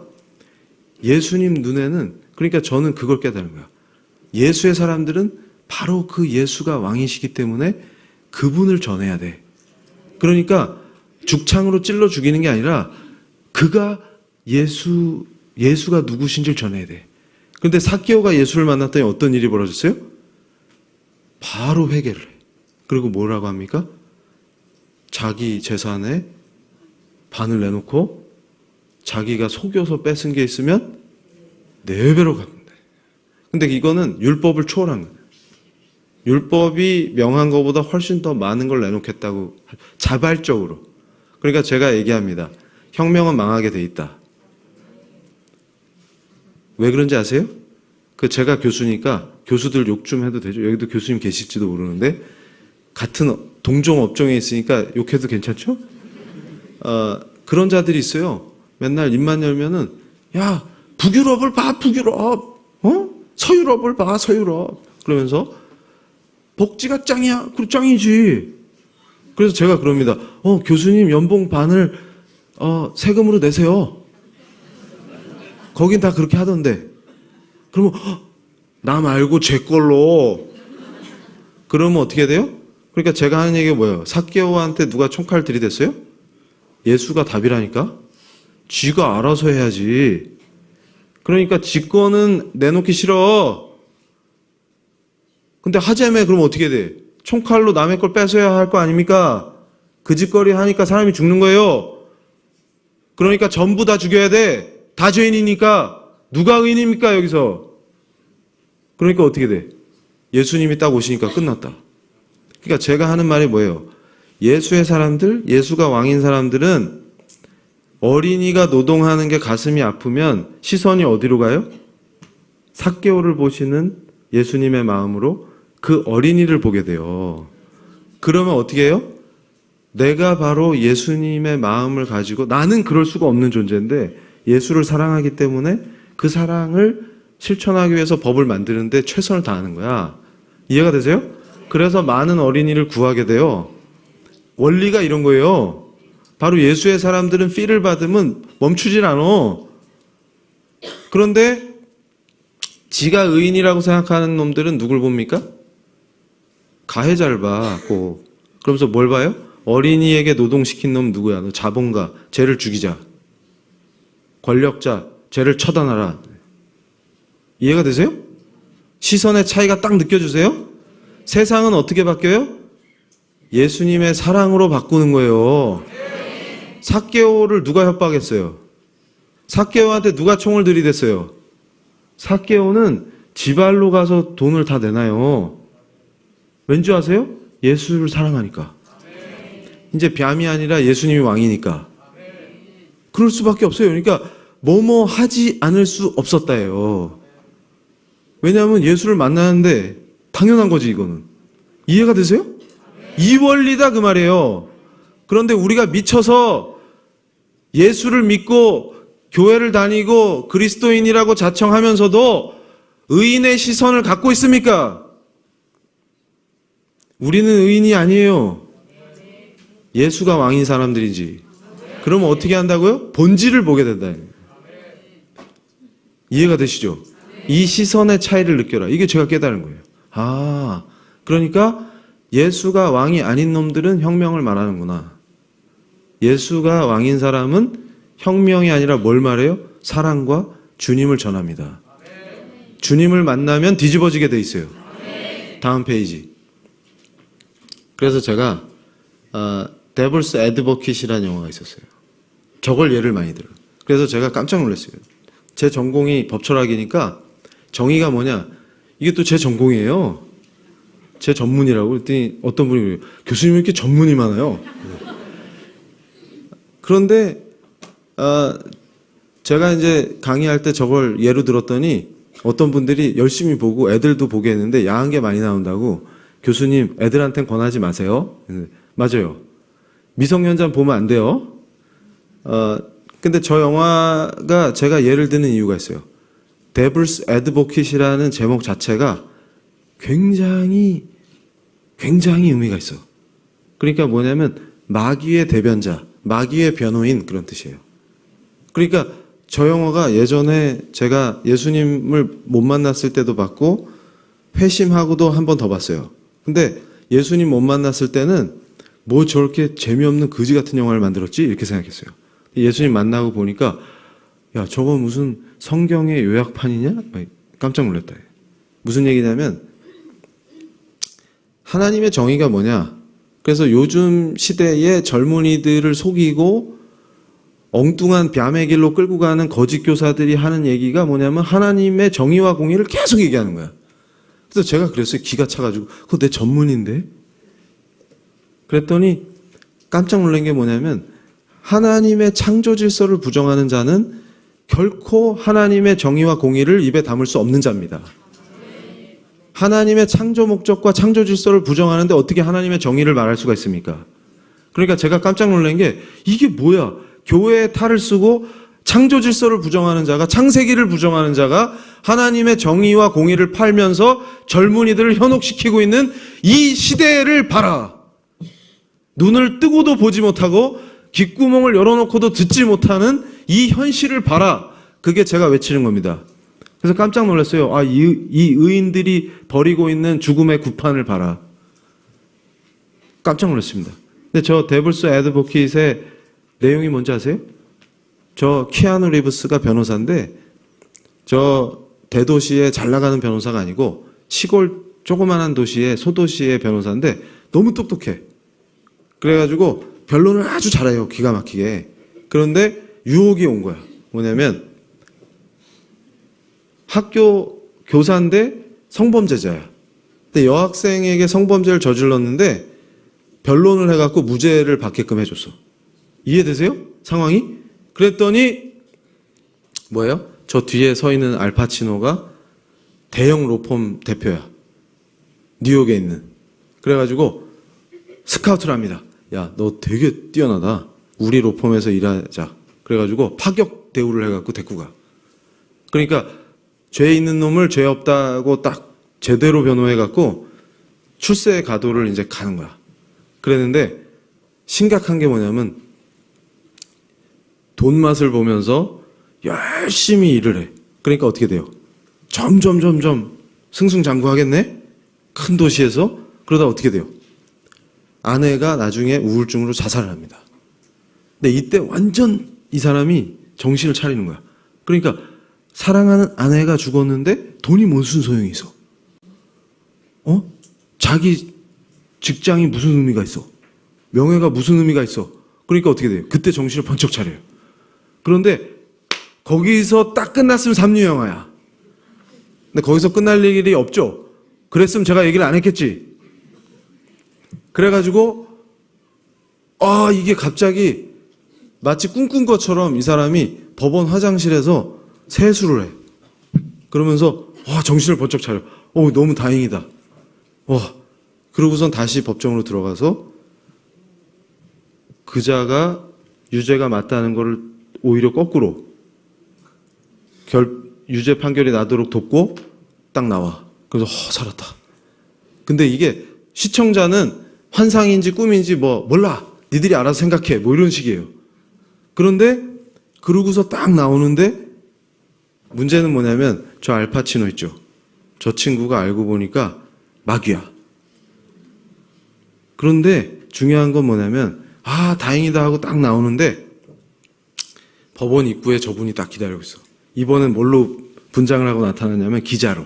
Speaker 1: 예수님 눈에는, 그러니까 저는 그걸 깨달은 거야. 예수의 사람들은 바로 그 예수가 왕이시기 때문에 그분을 전해야 돼. 그러니까 죽창으로 찔러 죽이는 게 아니라 그가 예수가 누구신지를 전해야 돼. 그런데 삭개오가 예수를 만났더니 어떤 일이 벌어졌어요? 바로 회개를 해. 그리고 뭐라고 합니까? 자기 재산의 반을 내놓고 자기가 속여서 뺏은 게 있으면 4배로 갚는다. 근데 이거는 율법을 초월한 거예요. 율법이 명한 것보다 훨씬 더 많은 걸 내놓겠다고 자발적으로. 그러니까 제가 얘기합니다. 혁명은 망하게 돼 있다. 왜 그런지 아세요? 제가 교수니까 교수들 욕 좀 해도 되죠? 여기도 교수님 계실지도 모르는데 같은 동종 업종에 있으니까 욕해도 괜찮죠? 그런 자들이 있어요. 맨날 입만 열면은 야 북유럽을 봐 북유럽, 서유럽을 봐 서유럽 그러면서 복지가 짱이야. 그래 짱이지. 그래서 제가 그럽니다. 교수님 연봉 반을 세금으로 내세요. 거긴 다 그렇게 하던데. 그러면 나 말고 제 걸로. 그러면 어떻게 돼요? 그러니까 제가 하는 얘기가 뭐예요? 삭개오한테 누가 총칼 들이댔어요? 예수가 답이라니까. 쥐가 알아서 해야지. 그러니까 지 거는 내놓기 싫어. 근데 하재매 그러면 어떻게 돼? 총칼로 남의 걸 뺏어야 할 거 아닙니까? 그 짓거리 하니까 사람이 죽는 거예요. 그러니까 전부 다 죽여야 돼. 다 죄인이니까. 누가 의인입니까 여기서? 그러니까 어떻게 돼? 예수님이 딱 오시니까 끝났다. 그러니까 제가 하는 말이 뭐예요? 예수의 사람들, 예수가 왕인 사람들은 어린이가 노동하는 게 가슴이 아프면 시선이 어디로 가요? 삭개오를 보시는 예수님의 마음으로 그 어린이를 보게 돼요. 그러면 어떻게 해요? 내가 바로 예수님의 마음을 가지고, 나는 그럴 수가 없는 존재인데 예수를 사랑하기 때문에 그 사랑을 실천하기 위해서 법을 만드는데 최선을 다하는 거야. 이해가 되세요? 그래서 많은 어린이를 구하게 돼요. 원리가 이런 거예요. 바로 예수의 사람들은 피를 받으면 멈추질 않아. 그런데 지가 의인이라고 생각하는 놈들은 누굴 봅니까? 가해자를 봐, 꼭. 그러면서 뭘 봐요? 어린이에게 노동시킨 놈 누구야? 너 자본가, 쟤를 죽이자. 권력자, 쟤를 처단하라. 이해가 되세요? 시선의 차이가 딱 느껴주세요? 세상은 어떻게 바뀌어요? 예수님의 사랑으로 바꾸는 거예요. 삭개오를 누가 협박했어요? 삭개오한테 누가 총을 들이댔어요? 삭개오는 지발로 가서 돈을 다 내놔요. 왠지 아세요? 예수를 사랑하니까. 이제 뱀이 아니라 예수님이 왕이니까. 그럴 수밖에 없어요. 그러니까 뭐뭐 하지 않을 수 없었다예요. 왜냐하면 예수를 만나는데 당연한 거지 이거는. 이해가 되세요? 이 원리다 그 말이에요. 그런데 우리가 미쳐서 예수를 믿고 교회를 다니고 그리스도인이라고 자청하면서도 의인의 시선을 갖고 있습니까? 우리는 의인이 아니에요. 예수가 왕인 사람들이지. 그러면 어떻게 한다고요? 본질을 보게 된다. 이해가 되시죠? 이 시선의 차이를 느껴라. 이게 제가 깨달은 거예요. 그러니까 예수가 왕이 아닌 놈들은 혁명을 말하는구나. 예수가 왕인 사람은 혁명이 아니라 뭘 말해요? 사랑과 주님을 전합니다. 주님을 만나면 뒤집어지게 돼 있어요. 다음 페이지. 그래서 제가 데블스 애드버킷이라는 영화가 있었어요. 저걸 예를 많이 들어요. 그래서 제가 깜짝 놀랐어요. 제 전공이 법철학이니까 정의가 뭐냐? 이게 또 제 전공이에요. 제 전문이라고 그랬더니 어떤 분이 그래요. 교수님 왜 이렇게 전문이 많아요? 그런데 제가 이제 강의할 때 저걸 예로 들었더니 어떤 분들이 열심히 보고 애들도 보게 했는데 야한 게 많이 나온다고 교수님 애들한텐 권하지 마세요. 맞아요. 미성년자 보면 안 돼요. 근데 저 영화가 제가 예를 드는 이유가 있어요. Devil's Advocate이라는 제목 자체가 굉장히 의미가 있어. 그러니까 뭐냐면 마귀의 대변자, 마귀의 변호인 그런 뜻이에요. 그러니까 저 영화가 예전에 제가 예수님을 못 만났을 때도 봤고 회심하고도 한 번 더 봤어요. 근데 예수님 못 만났을 때는 뭐 저렇게 재미없는 거지 같은 영화를 만들었지 이렇게 생각했어요. 예수님 만나고 보니까 야 저거 무슨 성경의 요약판이냐? 깜짝 놀랐다. 무슨 얘기냐면 하나님의 정의가 뭐냐? 그래서 요즘 시대의 젊은이들을 속이고 엉뚱한 뱀의 길로 끌고 가는 거짓 교사들이 하는 얘기가 뭐냐면 하나님의 정의와 공의를 계속 얘기하는 거야. 그래서 제가 그랬어요. 기가 차가지고 그거 내 전문인데? 그랬더니 깜짝 놀란 게 뭐냐면 하나님의 창조 질서를 부정하는 자는 결코 하나님의 정의와 공의를 입에 담을 수 없는 자입니다. 하나님의 창조 목적과 창조 질서를 부정하는데 어떻게 하나님의 정의를 말할 수가 있습니까? 그러니까 제가 깜짝 놀란 게 이게 뭐야? 교회의 탈을 쓰고 창조 질서를 부정하는 자가 창세기를 부정하는 자가 하나님의 정의와 공의를 팔면서 젊은이들을 현혹시키고 있는 이 시대를 봐라. 눈을 뜨고도 보지 못하고 귓구멍을 열어놓고도 듣지 못하는 이 현실을 봐라. 그게 제가 외치는 겁니다. 그래서 깜짝 놀랐어요. 이 의인들이 벌이고 있는 죽음의 구판을 봐라. 깜짝 놀랐습니다. 근데 저 데블스 애드보킷의 내용이 뭔지 아세요? 저 키아누 리브스가 변호사인데 저 대도시에 잘 나가는 변호사가 아니고 시골 조그만한 도시의 소도시의 변호사인데 너무 똑똑해. 그래가지고 변론을 아주 잘해요. 기가 막히게. 그런데 유혹이 온 거야. 뭐냐면 학교 교사인데 성범죄자야. 근데 여학생에게 성범죄를 저질렀는데 변론을 해갖고 무죄를 받게끔 해줬어. 이해되세요? 상황이? 그랬더니 뭐예요? 저 뒤에 서 있는 알파치노가 대형 로펌 대표야. 뉴욕에 있는. 그래가지고 스카우트를 합니다. 야, 너 되게 뛰어나다. 우리 로펌에서 일하자. 그래가지고 파격 대우를 해갖고 데리고 가. 그러니까 죄 있는 놈을 죄 없다고 딱 제대로 변호해갖고 출세 가도를 이제 가는 거야. 그랬는데 심각한 게 뭐냐면 돈 맛을 보면서 열심히 일을 해. 그러니까 어떻게 돼요? 점점 승승장구하겠네? 큰 도시에서? 그러다 어떻게 돼요? 아내가 나중에 우울증으로 자살을 합니다. 근데 이때 완전 이 사람이 정신을 차리는 거야. 그러니까 사랑하는 아내가 죽었는데 돈이 무슨 소용이 있어? 자기 직장이 무슨 의미가 있어? 명예가 무슨 의미가 있어? 그러니까 어떻게 돼요? 그때 정신을 번쩍 차려요. 그런데 거기서 딱 끝났으면 삼류 영화야. 근데 거기서 끝날 일이 없죠. 그랬으면 제가 얘기를 안 했겠지. 그래가지고 이게 갑자기 마치 꿈꾼 것처럼 이 사람이 법원 화장실에서 세수를 해. 그러면서 정신을 번쩍 차려. 너무 다행이다. 그러고선 다시 법정으로 들어가서 그자가 유죄가 맞다는 걸 오히려 거꾸로 유죄 판결이 나도록 돕고 딱 나와. 그래서 살았다. 근데 이게 시청자는 환상인지 꿈인지 몰라. 니들이 알아서 생각해. 이런 식이에요. 그런데 그러고서 딱 나오는데 문제는 뭐냐면 저 알파치노 있죠. 저 친구가 알고 보니까 마귀야. 그런데 중요한 건 뭐냐면 다행이다 하고 딱 나오는데 법원 입구에 저분이 딱 기다리고 있어. 이번엔 뭘로 분장을 하고 나타났냐면 기자로.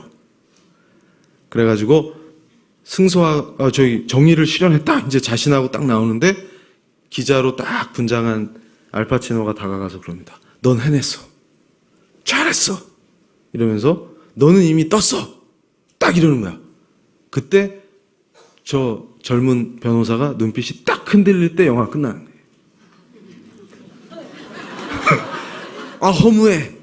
Speaker 1: 그래가지고 정의를 실현했다. 이제 자신하고 딱 나오는데 기자로 딱 분장한 알파치노가 다가가서 그럽니다. 넌 해냈어. 잘했어. 이러면서 너는 이미 떴어. 딱 이러는 거야. 그때 저 젊은 변호사가 눈빛이 딱 흔들릴 때 영화 끝나는 거예요. 아, 허무해.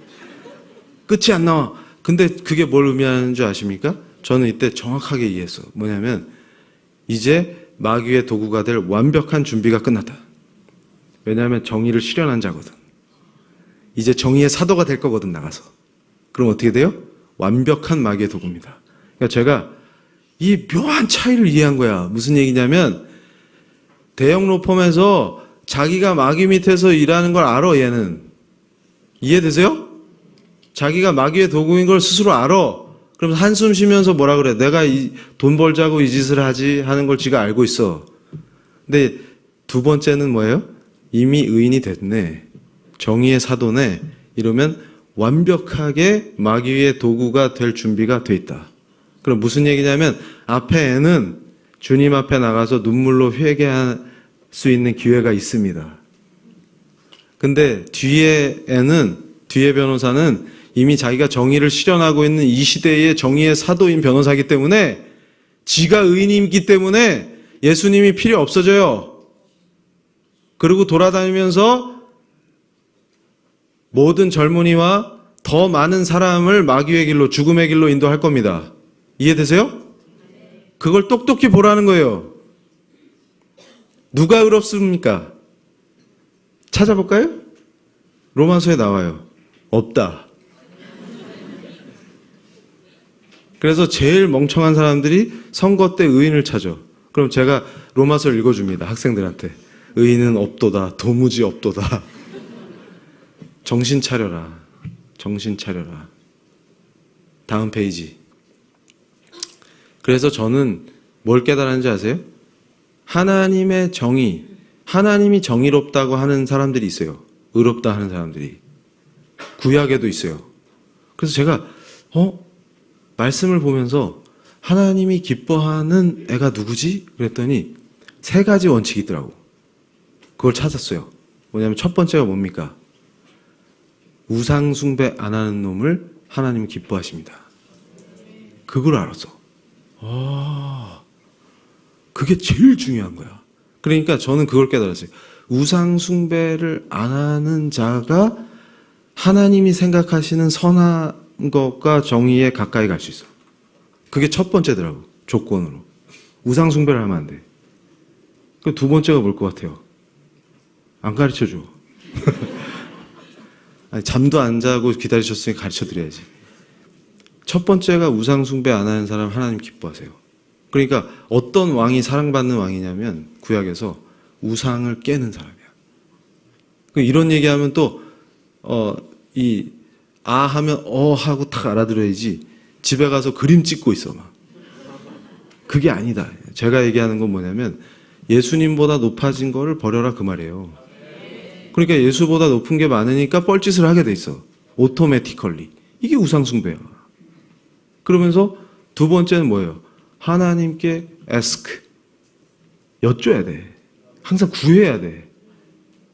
Speaker 1: 끝이 안 나와. 근데 그게 뭘 의미하는 줄 아십니까? 저는 이때 정확하게 이해했어. 뭐냐면 이제 마귀의 도구가 될 완벽한 준비가 끝났다. 왜냐하면 정의를 실현한 자거든. 이제 정의의 사도가 될 거거든, 나가서. 그럼 어떻게 돼요? 완벽한 마귀의 도구입니다. 그러니까 제가 이 묘한 차이를 이해한 거야. 무슨 얘기냐면 대형 로펌에서 자기가 마귀 밑에서 일하는 걸 알아, 얘는. 이해되세요? 자기가 마귀의 도구인 걸 스스로 알아. 그럼 한숨 쉬면서 뭐라 그래? 내가 돈 벌자고 이 짓을 하지 하는 걸 지가 알고 있어. 근데 두 번째는 뭐예요? 이미 의인이 됐네. 정의의 사도네. 이러면 완벽하게 마귀의 도구가 될 준비가 돼 있다. 그럼 무슨 얘기냐면 앞에 애는 주님 앞에 나가서 눈물로 회개할 수 있는 기회가 있습니다. 근데 뒤에 변호사는 이미 자기가 정의를 실현하고 있는 이 시대의 정의의 사도인 변호사이기 때문에 지가 의인이기 때문에 예수님이 필요 없어져요. 그리고 돌아다니면서 모든 젊은이와 더 많은 사람을 마귀의 길로, 죽음의 길로 인도할 겁니다. 이해되세요? 그걸 똑똑히 보라는 거예요. 누가 의롭습니까? 찾아볼까요? 로마서에 나와요. 없다. 그래서 제일 멍청한 사람들이 선거 때 의인을 찾아. 그럼 제가 로마서를 읽어줍니다. 학생들한테. 의인은 없도다. 도무지 없도다. 정신 차려라. 정신 차려라. 다음 페이지. 그래서 저는 뭘 깨달았는지 아세요? 하나님의 정의, 하나님이 정의롭다고 하는 사람들이 있어요. 의롭다 하는 사람들이. 구약에도 있어요. 그래서 제가 말씀을 보면서 하나님이 기뻐하는 애가 누구지? 그랬더니 세 가지 원칙이 있더라고. 그걸 찾았어요. 뭐냐면 첫 번째가 뭡니까? 우상 숭배 안 하는 놈을 하나님이 기뻐하십니다. 그걸 알았어. 그게 제일 중요한 거야. 그러니까 저는 그걸 깨달았어요. 우상 숭배를 안 하는 자가 하나님이 생각하시는 선한 것과 정의에 가까이 갈 수 있어. 그게 첫 번째더라고. 조건으로. 우상 숭배를 하면 안 돼. 그 두 번째가 뭘 것 같아요? 안 가르쳐줘. 아니, 잠도 안 자고 기다리셨으니 가르쳐드려야지. 첫 번째가 우상 숭배 안 하는 사람 하나님 기뻐하세요. 그러니까 어떤 왕이 사랑받는 왕이냐면 구약에서 우상을 깨는 사람이야. 이런 얘기하면 또 하면 하고 탁 알아들어야지. 집에 가서 그림 찍고 있어 막. 그게 아니다. 제가 얘기하는 건 뭐냐면 예수님보다 높아진 거를 버려라 그 말이에요. 그러니까 예수보다 높은 게 많으니까 뻘짓을 하게 돼 있어. 오토매티컬리. 이게 우상숭배야. 그러면서 두 번째는 뭐예요? 하나님께 ask. 여쭤야 돼. 항상 구해야 돼.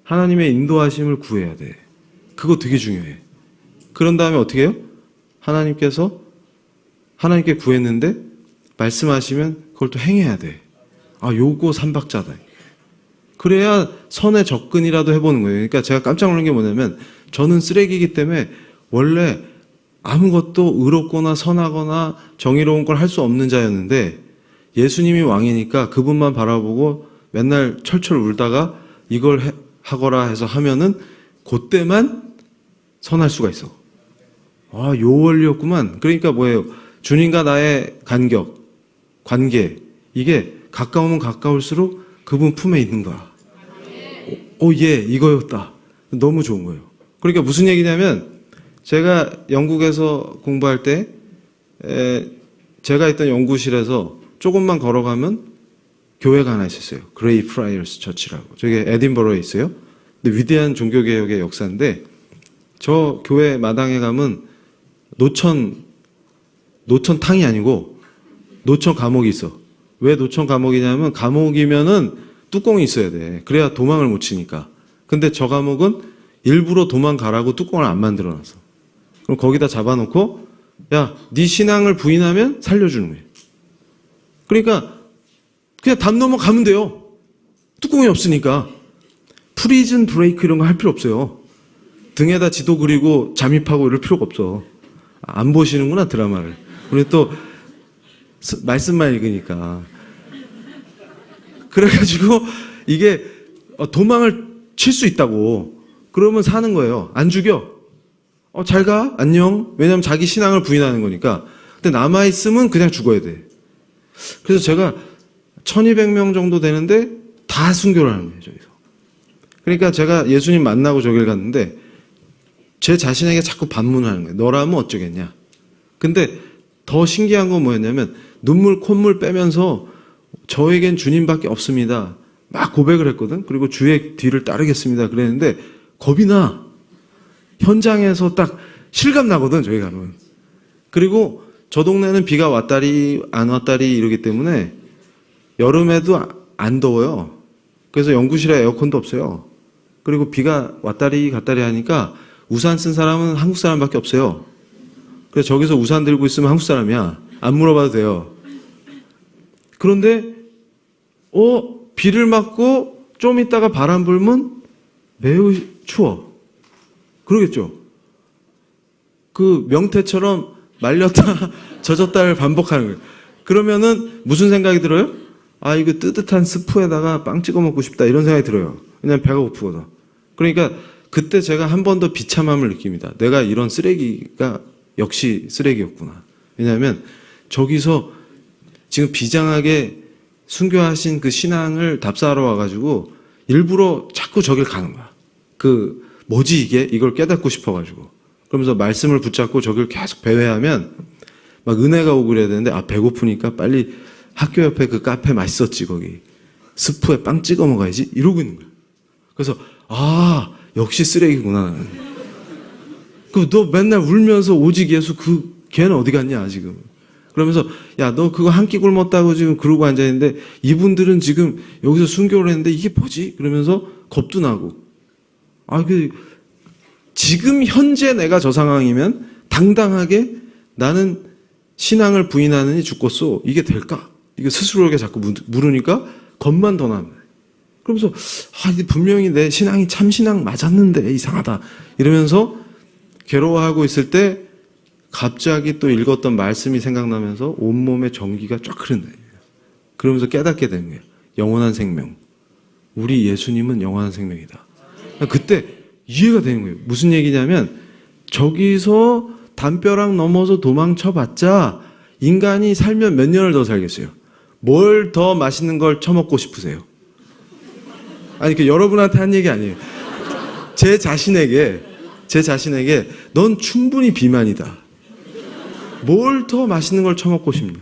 Speaker 1: 하나님의 인도하심을 구해야 돼. 그거 되게 중요해. 그런 다음에 어떻게 해요? 하나님께 구했는데 말씀하시면 그걸 또 행해야 돼. 요거 삼박자다. 그래야 선에 접근이라도 해보는 거예요. 그러니까 제가 깜짝 놀란 게 뭐냐면 저는 쓰레기이기 때문에 원래 아무것도 의롭거나 선하거나 정의로운 걸 할 수 없는 자였는데 예수님이 왕이니까 그분만 바라보고 맨날 철철 울다가 이걸 하거라 해서 하면은 그때만 선할 수가 있어. 요 원리였구만. 그러니까 뭐예요? 주님과 나의 관계. 이게 가까우면 가까울수록 그분 품에 있는 거야. 이거였다. 너무 좋은 거예요. 그러니까 무슨 얘기냐면 제가 영국에서 공부할 때 제가 있던 연구실에서 조금만 걸어가면 교회가 하나 있었어요. 그레이 프라이어스 처치라고. 저게 에딘버러에 있어요. 근데 위대한 종교개혁의 역사인데 저 교회 마당에 가면 노천탕이 아니고 노천 감옥이 있어. 왜 노천 감옥이냐면 감옥이면은 뚜껑이 있어야 돼. 그래야 도망을 못 치니까. 근데 저 감옥은 일부러 도망가라고 뚜껑을 안 만들어놨어. 그럼 거기다 잡아놓고 야, 네 신앙을 부인하면 살려주는 거예요. 그러니까 그냥 담 넘어가면 돼요. 뚜껑이 없으니까. 프리즌 브레이크 이런 거 할 필요 없어요. 등에다 지도 그리고 잠입하고 이럴 필요가 없어. 안 보시는구나, 드라마를. 우리 또 말씀만 읽으니까. 그래가지고 이게 도망을 칠 수 있다고. 그러면 사는 거예요. 안 죽여. 잘 가. 안녕. 왜냐면 자기 신앙을 부인하는 거니까. 근데 남아있으면 그냥 죽어야 돼. 그래서 제가 1200명 정도 되는데 다 순교를 하는 거예요, 저기서. 그러니까 제가 예수님 만나고 저길 갔는데 제 자신에게 자꾸 반문을 하는 거예요. 너라면 어쩌겠냐. 근데 더 신기한 건 뭐였냐면 눈물 콧물 빼면서 저에겐 주님밖에 없습니다. 막 고백을 했거든. 그리고 주의 뒤를 따르겠습니다. 그랬는데 겁이 나. 현장에서 딱 실감 나거든, 저희 가면. 그리고 저 동네는 비가 왔다리 안 왔다리 이러기 때문에 여름에도 안 더워요. 그래서 연구실에 에어컨도 없어요. 그리고 비가 왔다리 갔다리 하니까 우산 쓴 사람은 한국 사람밖에 없어요. 그래서 저기서 우산 들고 있으면 한국 사람이야. 안 물어봐도 돼요. 그런데 비를 맞고 좀 있다가 바람 불면 매우 추워. 그러겠죠. 그 명태처럼 말렸다 젖었다를 반복하는 거예요. 그러면은 무슨 생각이 들어요? 이거 뜨뜻한 스프에다가 빵 찍어 먹고 싶다 이런 생각이 들어요. 왜냐면 배가 고프거든. 그러니까 그때 제가 한 번 더 비참함을 느낍니다. 내가 이런 쓰레기가 역시 쓰레기였구나. 왜냐하면 저기서 지금 비장하게 순교하신 그 신앙을 답사하러 와가지고 일부러 자꾸 저길 가는 거야. 뭐지 이게? 이걸 깨닫고 싶어가지고. 그러면서 말씀을 붙잡고 저길 계속 배회하면 막 은혜가 오고 그래야 되는데 배고프니까 빨리 학교 옆에 그 카페 맛있었지 거기. 스프에 빵 찍어 먹어야지 이러고 있는 거야. 그래서 역시 쓰레기구나. 너 맨날 울면서 오직 예수 걔는 어디 갔냐 지금. 그러면서 야 너 그거 한 끼 굶었다고 지금 그러고 앉아있는데 이분들은 지금 여기서 순교를 했는데 이게 뭐지? 그러면서 겁도 나고. 지금 현재 내가 저 상황이면 당당하게 나는 신앙을 부인하느니 죽겠소. 이게 될까? 이게 스스로에게 자꾸 물으니까 겁만 더 나는 거예요. 그러면서 이게 분명히 내 신앙이 참 신앙 맞았는데 이상하다. 이러면서 괴로워하고 있을 때 갑자기 또 읽었던 말씀이 생각나면서 온몸에 전기가 쫙 흐르는 거예요. 그러면서 깨닫게 되는 거예요. 영원한 생명. 우리 예수님은 영원한 생명이다. 그때 이해가 되는 거예요. 무슨 얘기냐면 저기서 담벼락 넘어서 도망쳐봤자 인간이 살면 몇 년을 더 살겠어요. 뭘 더 맛있는 걸 처먹고 싶으세요? 여러분한테 한 얘기 아니에요. 제 자신에게 넌 충분히 비만이다. 뭘 더 맛있는 걸 처먹고 싶냐?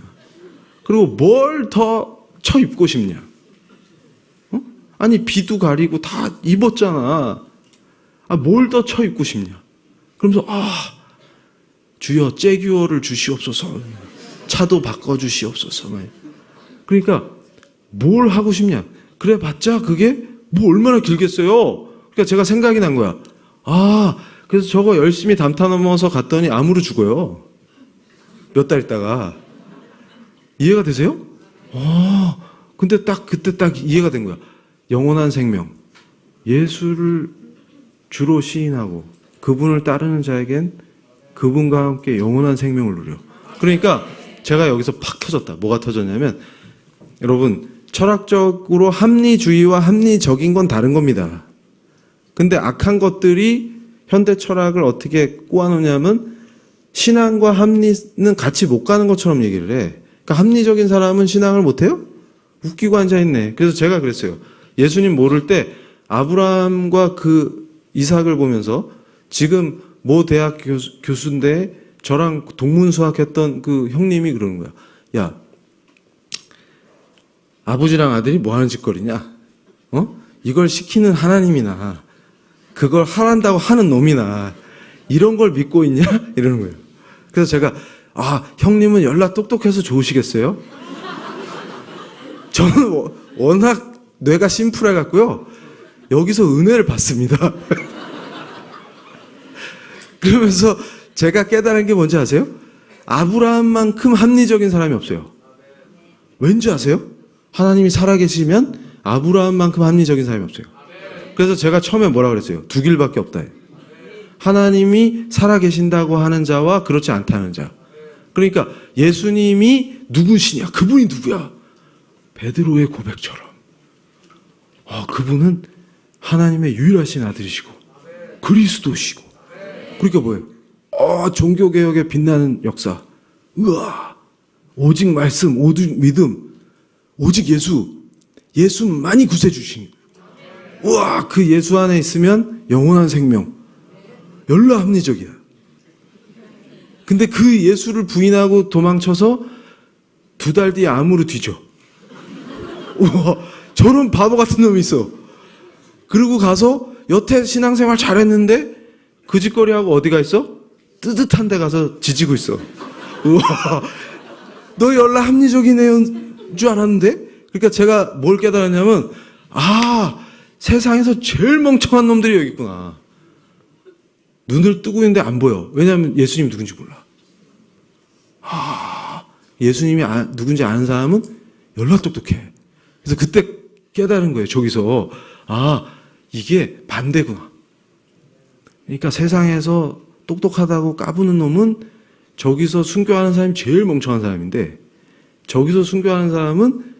Speaker 1: 그리고 뭘 더 처입고 싶냐? 비도 가리고 다 입었잖아. 뭘 더 처입고 싶냐? 그러면서 주여 째규어를 주시옵소서. 차도 바꿔주시옵소서. 그러니까 뭘 하고 싶냐? 그래 봤자 그게 뭐 얼마나 길겠어요. 그러니까 제가 생각이 난 거야. 그래서 저거 열심히 담타 넘어서 갔더니 암으로 죽어요. 몇 달 있다가. 이해가 되세요? 근데 그때 이해가 된 거야. 영원한 생명. 예수를 주로 시인하고 그분을 따르는 자에겐 그분과 함께 영원한 생명을 누려. 그러니까 제가 여기서 팍 터졌다. 뭐가 터졌냐면 여러분 철학적으로 합리주의와 합리적인 건 다른 겁니다. 근데 악한 것들이 현대 철학을 어떻게 꼬아놓냐면 신앙과 합리는 같이 못 가는 것처럼 얘기를 해. 그러니까 합리적인 사람은 신앙을 못해요? 웃기고 앉아있네. 그래서 제가 그랬어요. 예수님 모를 때 아브라함과 이삭을 보면서 지금 모 대학 교수인데 저랑 동문수학했던 그 형님이 그러는 거야. 야, 아버지랑 아들이 뭐 하는 짓거리냐? 이걸 시키는 하나님이나 그걸 하란다고 하는 놈이나 이런 걸 믿고 있냐? 이러는 거예요. 그래서 제가 형님은 연락 똑똑해서 좋으시겠어요? 저는 워낙 뇌가 심플해갖고요. 여기서 은혜를 받습니다. 그러면서 제가 깨달은 게 뭔지 아세요? 아브라함만큼 합리적인 사람이 없어요. 왠지 아세요? 하나님이 살아계시면 아브라함만큼 합리적인 사람이 없어요. 그래서 제가 처음에 뭐라 그랬어요? 두 길밖에 없다. 하나님이 살아계신다고 하는 자와 그렇지 않다는 자. 그러니까 예수님이 누구시냐? 그분이 누구야? 베드로의 고백처럼. 그분은 하나님의 유일하신 아들이시고 그리스도시고. 그러니까 뭐예요? 종교개혁의 빛나는 역사. 우와. 오직 말씀, 오직 믿음, 오직 예수만이 구세주신. 우와. 그 예수 안에 있으면 영원한 생명. 열라 합리적이야. 근데 그 예수를 부인하고 도망쳐서 2달 뒤에 암으로 뒤져. 우와, 저런 바보 같은 놈이 있어. 그리고 가서 여태 신앙생활 잘했는데 그 짓거리하고 어디가 있어? 뜨뜻한 데 가서 지지고 있어. 우와, 너 열라 합리적인 애인 줄 알았는데? 그러니까 제가 뭘 깨달았냐면, 세상에서 제일 멍청한 놈들이 여기 있구나. 눈을 뜨고 있는데 안 보여. 왜냐하면 예수님이 누군지 몰라. 예수님이 누군지 아는 사람은 열나 똑똑해. 그래서 그때 깨달은 거예요. 저기서 이게 반대구나. 그러니까 세상에서 똑똑하다고 까부는 놈은 저기서 순교하는 사람이 제일 멍청한 사람인데, 저기서 순교하는 사람은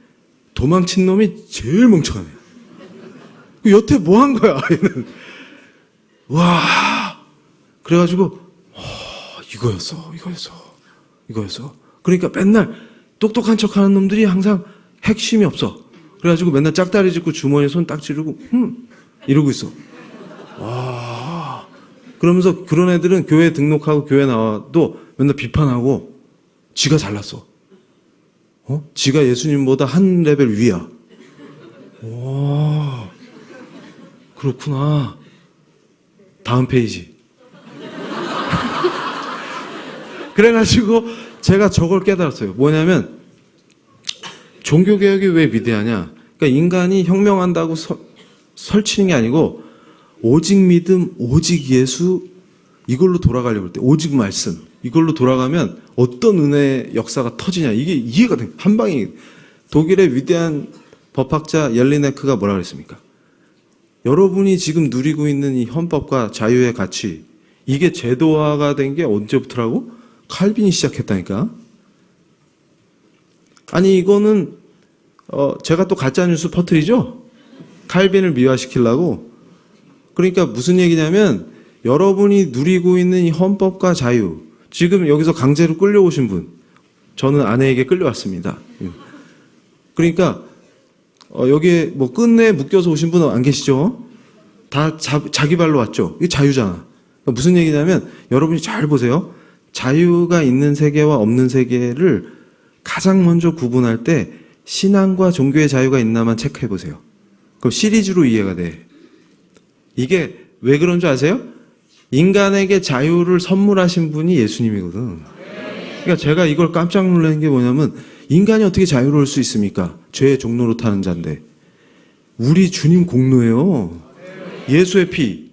Speaker 1: 도망친 놈이 제일 멍청한 애야. 여태 뭐 한 거야 얘는. 와. 그래가지고 이거였어. 그러니까 맨날 똑똑한 척하는 놈들이 항상 핵심이 없어. 그래가지고 맨날 짝다리 짚고 주머니에 손 딱 찌르고 이러고 있어. 와. 그러면서 그런 애들은 교회 등록하고 교회 나와도 맨날 비판하고 지가 잘났어. 지가 예수님보다 한 레벨 위야. 와. 그렇구나. 다음 페이지. 그래가지고 제가 저걸 깨달았어요. 뭐냐면 종교개혁이 왜 위대하냐. 그러니까 인간이 혁명한다고 설치는 게 아니고 오직 믿음, 오직 예수 이걸로 돌아가려고 할 때 오직 말씀 이걸로 돌아가면 어떤 은혜의 역사가 터지냐. 이게 이해가 돼. 한 방에. 독일의 위대한 법학자 옐리네크가 뭐라 그랬습니까? 여러분이 지금 누리고 있는 이 헌법과 자유의 가치 이게 제도화가 된 게 언제부터라고? 칼빈이 시작했다니까. 아니 이거는 제가 또 가짜뉴스 퍼뜨리죠? 칼빈을 미화시키려고. 그러니까 무슨 얘기냐면 여러분이 누리고 있는 이 헌법과 자유 지금 여기서 강제로 끌려오신 분 저는 아내에게 끌려왔습니다. 그러니까 여기에 뭐 끝내 묶여서 오신 분은 안 계시죠? 다 자기 발로 왔죠? 이게 자유잖아. 그러니까 무슨 얘기냐면 여러분이 잘 보세요. 자유가 있는 세계와 없는 세계를 가장 먼저 구분할 때 신앙과 종교의 자유가 있나만 체크해 보세요. 그럼 시리즈로 이해가 돼. 이게 왜 그런 줄 아세요? 인간에게 자유를 선물하신 분이 예수님이거든. 그러니까 제가 이걸 깜짝 놀란 게 뭐냐면 인간이 어떻게 자유로울 수 있습니까? 죄의 종로로 타는 자인데. 우리 주님 공로예요. 예수의 피.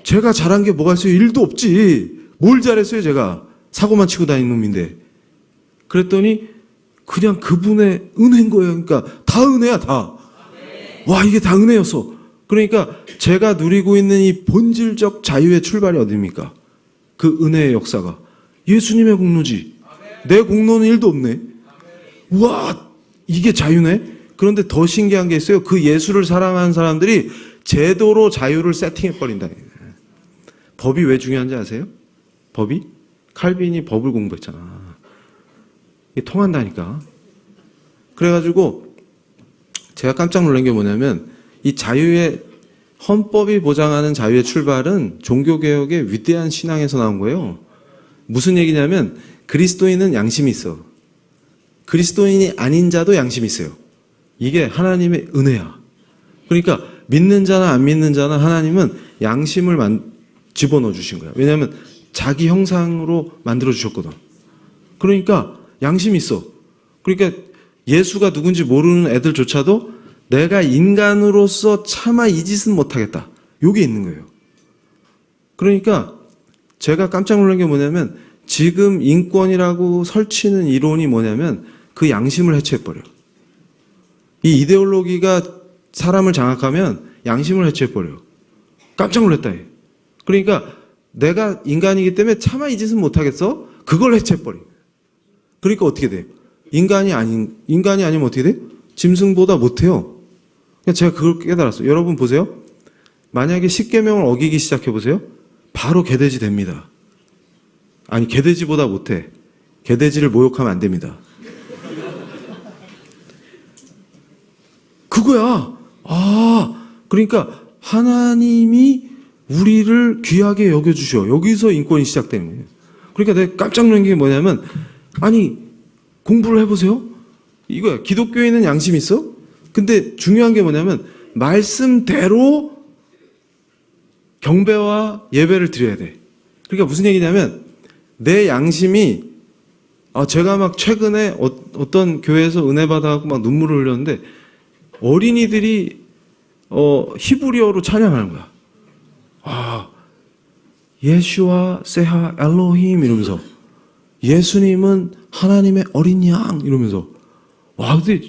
Speaker 1: 제가 잘한 게 뭐가 있어요? 일도 없지. 뭘 잘했어요 제가. 사고만 치고 다니는 놈인데. 그랬더니 그냥 그분의 은혜인 거예요. 그러니까 다 은혜야 다. 와 이게 다 은혜였어. 그러니까 제가 누리고 있는 이 본질적 자유의 출발이 어디입니까? 그 은혜의 역사가. 예수님의 공로지. 내 공로는 일도 없네. 우와 이게 자유네. 그런데 더 신기한 게 있어요. 그 예수를 사랑하는 사람들이 제도로 자유를 세팅해버린다. 법이 왜 중요한지 아세요? 법이? 칼빈이 법을 공부했잖아. 이게 통한다니까. 그래가지고 제가 깜짝 놀란 게 뭐냐면 이 자유의 헌법이 보장하는 자유의 출발은 종교개혁의 위대한 신앙에서 나온 거예요. 무슨 얘기냐면 그리스도인은 양심이 있어. 그리스도인이 아닌 자도 양심이 있어요. 이게 하나님의 은혜야. 그러니까 믿는 자나 안 믿는 자나 하나님은 양심을 집어넣어 주신 거야. 왜냐하면 자기 형상으로 만들어 주셨거든. 그러니까 양심이 있어. 그러니까 예수가 누군지 모르는 애들조차도 내가 인간으로서 차마 이 짓은 못하겠다. 요게 있는 거예요. 그러니까 제가 깜짝 놀란 게 뭐냐면 지금 인권이라고 설치는 이론이 뭐냐면 그 양심을 해체해버려. 이 이데올로기가 사람을 장악하면 양심을 해체해버려요. 깜짝 놀랐다. 그러니까 내가 인간이기 때문에 차마 이 짓은 못하겠어? 그걸 해체해버려. 그러니까 어떻게 돼요? 인간이 아니면 어떻게 돼요? 짐승보다 못해요. 제가 그걸 깨달았어요. 여러분 보세요. 만약에 10계명을 어기기 시작해보세요. 바로 개돼지 됩니다. 아니, 개돼지보다 못해. 개돼지를 모욕하면 안 됩니다. 그거야. 그러니까 하나님이 우리를 귀하게 여겨주셔. 여기서 인권이 시작되는 거예요. 그러니까 내가 깜짝 놀란 게 뭐냐면, 아니, 공부를 해보세요. 이거야. 기독교인은 양심 있어? 근데 중요한 게 뭐냐면, 말씀대로 경배와 예배를 드려야 돼. 그러니까 무슨 얘기냐면, 내 양심이, 제가 막 최근에 어떤 교회에서 은혜 받아갖고 막 눈물을 흘렸는데, 어린이들이 히브리어로 찬양하는 거야. 예슈아 세하 엘로힘 이러면서, 예수님은 하나님의 어린 양 이러면서, 근데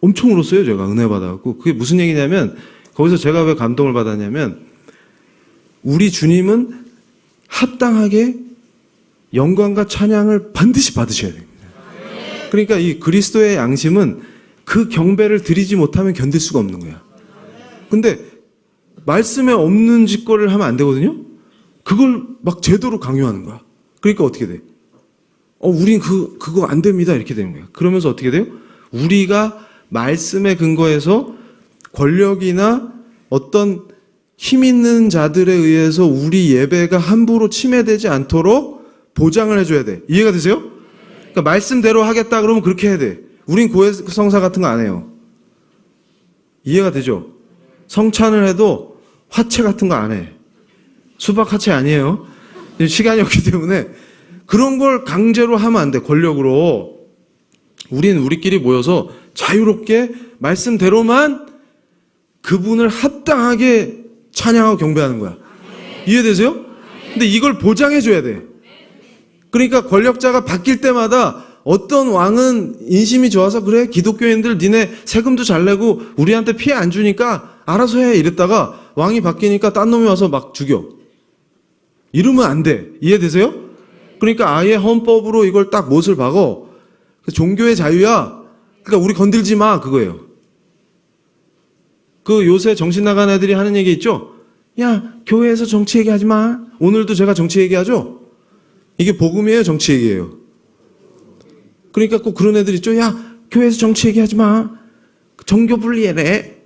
Speaker 1: 엄청 울었어요. 제가 은혜 받아갖고. 그게 무슨 얘기냐면, 거기서 제가 왜 감동을 받았냐면, 우리 주님은 합당하게 영광과 찬양을 반드시 받으셔야 됩니다. 그러니까 이 그리스도의 양심은 그 경배를 드리지 못하면 견딜 수가 없는 거야. 근데 말씀에 없는 짓거리를 하면 안 되거든요. 그걸 막 제도로 강요하는 거야. 그러니까 어떻게 돼? 우린 그거 안 됩니다. 이렇게 되는 거야. 그러면서 어떻게 돼요? 우리가 말씀에 근거해서 권력이나 어떤 힘 있는 자들에 의해서 우리 예배가 함부로 침해되지 않도록 보장을 해줘야 돼. 이해가 되세요? 그러니까 말씀대로 하겠다 그러면 그렇게 해야 돼. 우린 고해성사 같은 거 안 해요. 이해가 되죠? 성찬을 해도 화채 같은 거 안 해. 수박 화채 아니에요. 시간이 없기 때문에 그런 걸 강제로 하면 안 돼. 권력으로. 우린 우리끼리 모여서 자유롭게 말씀대로만 그분을 합당하게 찬양하고 경배하는 거야. 이해되세요? 근데 이걸 보장해줘야 돼. 그러니까 권력자가 바뀔 때마다 어떤 왕은 인심이 좋아서 그래 기독교인들 니네 세금도 잘 내고 우리한테 피해 안 주니까 알아서 해 이랬다가 왕이 바뀌니까 딴 놈이 와서 막 죽여. 이러면 안 돼. 이해되세요? 그러니까 아예 헌법으로 이걸 딱 못을 박어. 종교의 자유야. 그러니까 우리 건들지 마 그거예요. 그 요새 정신 나간 애들이 하는 얘기 있죠? 야, 교회에서 정치 얘기하지 마. 오늘도 제가 정치 얘기하죠? 이게 복음이에요, 정치 얘기예요? 그러니까 꼭 그런 애들 있죠? 야, 교회에서 정치 얘기하지 마. 정교 분리해래.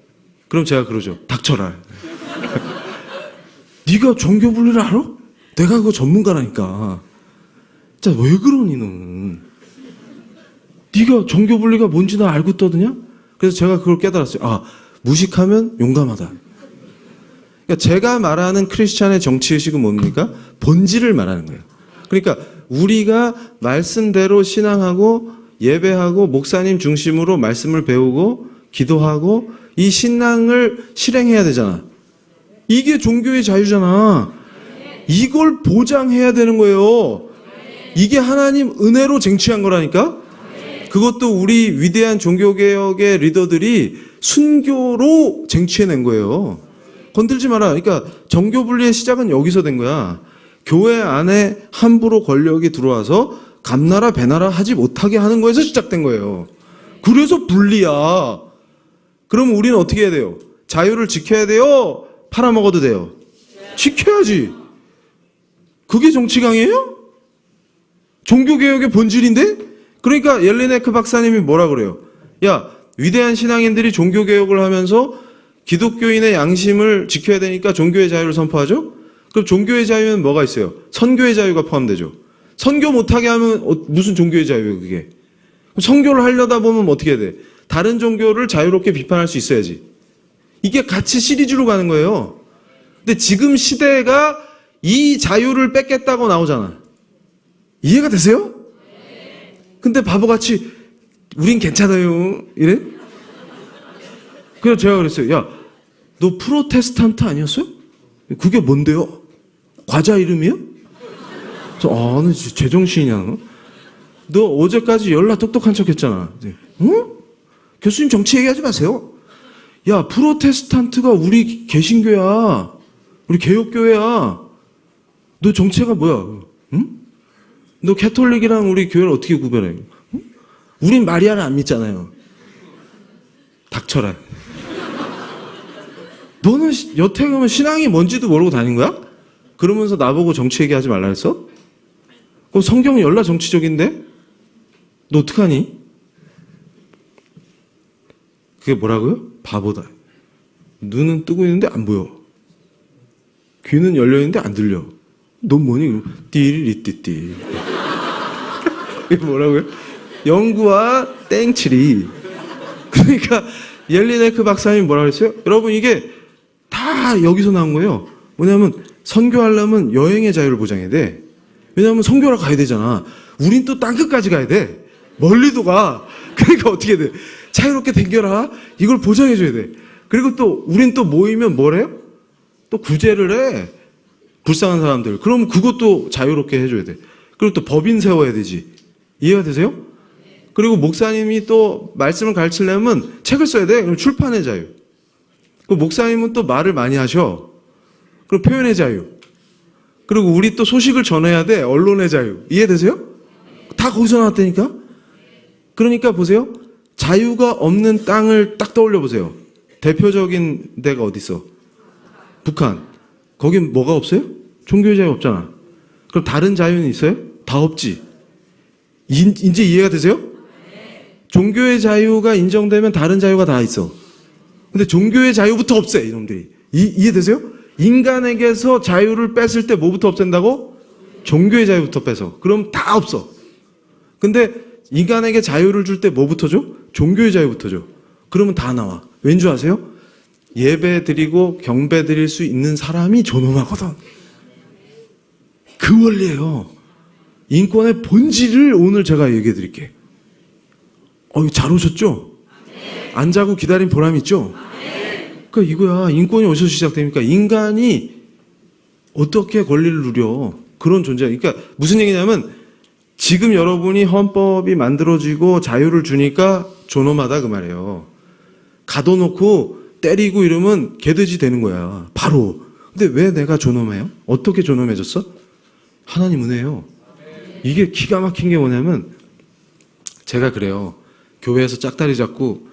Speaker 1: 그럼 제가 그러죠. 닥쳐라. 네가 정교 분리를 알아? 내가 그거 전문가라니까. 진짜 왜 그러니 너는? 네가 정교 분리가 뭔지 나 알고 떠드냐? 그래서 제가 그걸 깨달았어요. 무식하면 용감하다. 그러니까 제가 말하는 크리스찬의 정치의식은 뭡니까? 본질을 말하는 거예요. 그러니까 우리가 말씀대로 신앙하고 예배하고 목사님 중심으로 말씀을 배우고 기도하고 이 신앙을 실행해야 되잖아. 이게 종교의 자유잖아. 이걸 보장해야 되는 거예요. 이게 하나님 은혜로 쟁취한 거라니까? 그것도 우리 위대한 종교개혁의 리더들이 순교로 쟁취해낸 거예요. 건들지 마라. 그러니까 정교분리의 시작은 여기서 된 거야. 교회 안에 함부로 권력이 들어와서 감나라 배나라 하지 못하게 하는 거에서 시작된 거예요. 그래서 분리야. 그럼 우리는 어떻게 해야 돼요? 자유를 지켜야 돼요? 팔아먹어도 돼요? 지켜야지. 그게 정치강이에요? 종교개혁의 본질인데? 그러니까 옐리네크 박사님이 뭐라 그래요? 야, 위대한 신앙인들이 종교개혁을 하면서 기독교인의 양심을 지켜야 되니까 종교의 자유를 선포하죠? 그럼 종교의 자유는 뭐가 있어요? 선교의 자유가 포함되죠. 선교 못하게 하면 무슨 종교의 자유예요 그게? 선교를 하려다 보면 어떻게 해야 돼? 다른 종교를 자유롭게 비판할 수 있어야지. 이게 같이 시리즈로 가는 거예요. 근데 지금 시대가 이 자유를 뺏겠다고 나오잖아. 이해가 되세요? 근데 바보같이 우린 괜찮아요 이래? 그래서 제가 그랬어요. 야, 너 프로테스탄트 아니었어요? 그게 뭔데요? 과자 이름이요? 너 진짜 제정신이냐 너? 너 어제까지 열나 똑똑한 척 했잖아. 응? 교수님 정치 얘기하지 마세요. 야, 프로테스탄트가 우리 개신교야. 우리 개혁교회야. 너 정체가 뭐야? 응? 너 캐톨릭이랑 우리 교회를 어떻게 구별해? 응? 우린 마리아를 안 믿잖아요. 닥쳐라. 너는 여태 가면 신앙이 뭔지도 모르고 다닌 거야? 그러면서 나보고 정치 얘기하지 말라 했어? 그럼 성경이 열나 정치적인데? 너 어떡하니? 그게 뭐라고요? 바보다. 눈은 뜨고 있는데 안 보여. 귀는 열려 있는데 안 들려. 넌 뭐니? 띠리리띠띠. 이게 뭐라고요? 영구와 땡칠이. 그러니까 옐리네크 박사님이 뭐라고 했어요? 여러분 이게 다 여기서 나온 거예요. 뭐냐면 선교하려면 여행의 자유를 보장해야 돼. 왜냐하면 선교하러 가야 되잖아. 우린 또 땅끝까지 가야 돼. 멀리도 가. 그러니까 어떻게 돼? 자유롭게 댕겨라. 이걸 보장해줘야 돼. 그리고 또 우린 또 모이면 뭐래요? 또 구제를 해. 불쌍한 사람들. 그럼 그것도 자유롭게 해줘야 돼. 그리고 또 법인 세워야 되지. 이해가 되세요? 그리고 목사님이 또 말씀을 가르치려면 책을 써야 돼. 그럼 출판의 자유. 그 목사님은 또 말을 많이 하셔. 그리고 표현의 자유. 그리고 우리 또 소식을 전해야 돼. 언론의 자유. 이해되세요? 다 거기서 나왔다니까? 그러니까 보세요. 자유가 없는 땅을 딱 떠올려 보세요. 대표적인 데가 어디 있어? 북한. 거긴 뭐가 없어요? 종교의 자유 없잖아. 그럼 다른 자유는 있어요? 다 없지. 이제 이해가 되세요? 종교의 자유가 인정되면 다른 자유가 다 있어. 근데 종교의 자유부터 없애, 이놈들이. 이해되세요? 인간에게서 자유를 뺐을 때 뭐부터 없앤다고? 종교의 자유부터 빼서. 그럼 다 없어. 근데 인간에게 자유를 줄 때 뭐부터 줘? 종교의 자유부터 줘. 그러면 다 나와. 왠 줄 아세요? 예배 드리고 경배 드릴 수 있는 사람이 존엄하거든. 그 원리예요. 인권의 본질을 오늘 제가 얘기해 드릴게요. 잘 오셨죠? 안 자고 기다린 보람 있죠? 그러니까 이거야. 인권이 어디서 시작됩니까? 인간이 어떻게 권리를 누려. 그런 존재야. 그러니까 무슨 얘기냐면 지금 여러분이 헌법이 만들어지고 자유를 주니까 존엄하다 그 말이에요. 가둬놓고 때리고 이러면 개돼지 되는 거야. 바로. 근데 왜 내가 존엄해요? 어떻게 존엄해졌어? 하나님 은혜예요. 이게 기가 막힌 게 뭐냐면 제가 그래요. 교회에서 짝다리 잡고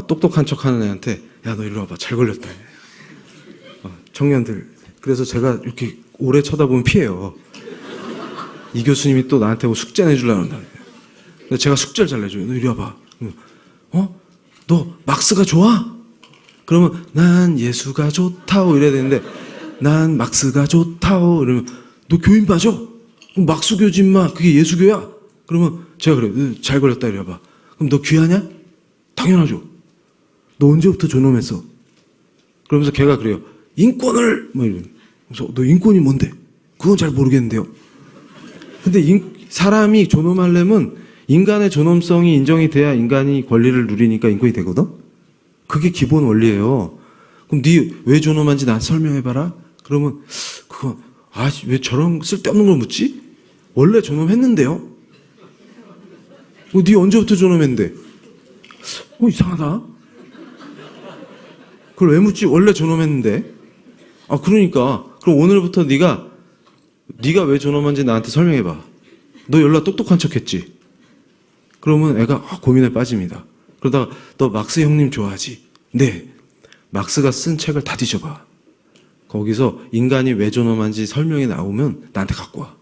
Speaker 1: 똑똑한 척하는 애한테 야, 너 이리 와봐. 잘 걸렸다. 청년들. 그래서 제가 이렇게 오래 쳐다보면 피해요. 이 교수님이 또 나한테 숙제 내주려고 한다. 근데 제가 숙제를 잘 내줘요. 너 이리 와봐. 너 막스가 좋아? 그러면 난 예수가 좋다고 이래야 되는데 난 막스가 좋다고 이러면 너 교인 빠져? 그럼 막수교지 인마. 그게 예수교야? 그러면 제가 그래요. 잘 걸렸다 이리 와봐. 그럼 너 귀하냐? 당연하죠. 너 언제부터 존엄했어? 그러면서 걔가 그래요. 인권을 뭐 이러면. 그래서 너 인권이 뭔데? 그건 잘 모르겠는데요. 근데 사람이 존엄하려면 인간의 존엄성이 인정이 돼야 인간이 권리를 누리니까 인권이 되거든? 그게 기본 원리예요. 그럼 네 왜 존엄한지 나한테 설명해봐라? 그러면 그거 왜 저런 쓸데없는 걸 묻지? 원래 존엄했는데요? 네 언제부터 존엄했는데? 이상하다. 그걸 왜 묻지? 원래 존엄했는데? 그러니까 그럼 오늘부터 네가 왜 존엄한지 나한테 설명해봐. 너 연락 똑똑한 척했지? 그러면 애가 고민에 빠집니다. 그러다가 너 막스 형님 좋아하지? 네. 막스가 쓴 책을 다 뒤져봐. 거기서 인간이 왜 존엄한지 설명이 나오면 나한테 갖고 와.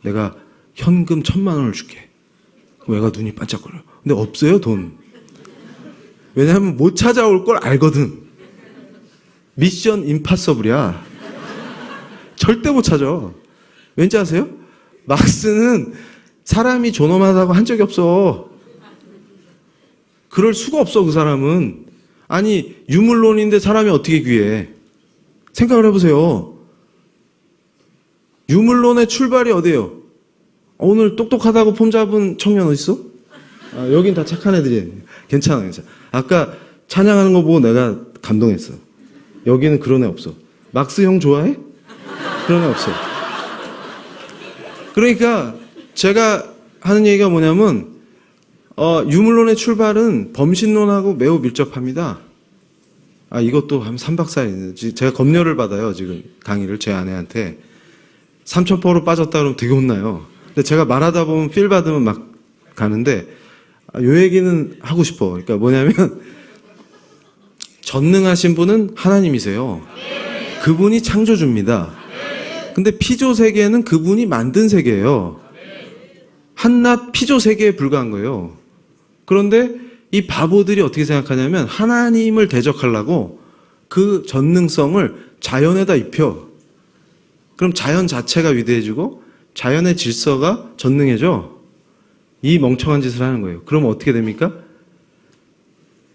Speaker 1: 내가 현금 1,000만 원을 줄게. 그럼 애가 눈이 반짝거려. 근데 없어요, 돈. 왜냐하면 못 찾아올 걸 알거든. 미션 임파서블이야. 절대 못 찾아. 왠지 아세요? 막스는 사람이 존엄하다고 한 적이 없어. 그럴 수가 없어, 그 사람은. 아니, 유물론인데 사람이 어떻게 귀해? 생각을 해보세요. 유물론의 출발이 어디예요? 오늘 똑똑하다고 폼 잡은 청년 어디 있어? 여긴 다 착한 애들이에요. 괜찮아. 아까 찬양하는 거 보고 내가 감동했어. 여기는 그런 애 없어. 막스 형 좋아해? 그런 애 없어. 그러니까 제가 하는 얘기가 뭐냐면 유물론의 출발은 범신론하고 매우 밀접합니다. 이것도 한 3박 4일. 제가 검열을 받아요, 지금 강의를 제 아내한테. 삼천포로 빠졌다 그러면 되게 혼나요. 근데 제가 말하다 보면 필 받으면 막 가는데, 요 얘기는 하고 싶어. 그러니까 뭐냐면, 전능하신 분은 하나님이세요. 그분이 창조주입니다. 근데 피조 세계는 그분이 만든 세계예요. 한낱 피조 세계에 불과한 거예요. 그런데 이 바보들이 어떻게 생각하냐면 하나님을 대적하려고 그 전능성을 자연에다 입혀. 그럼 자연 자체가 위대해지고 자연의 질서가 전능해져. 이 멍청한 짓을 하는 거예요. 그럼 어떻게 됩니까?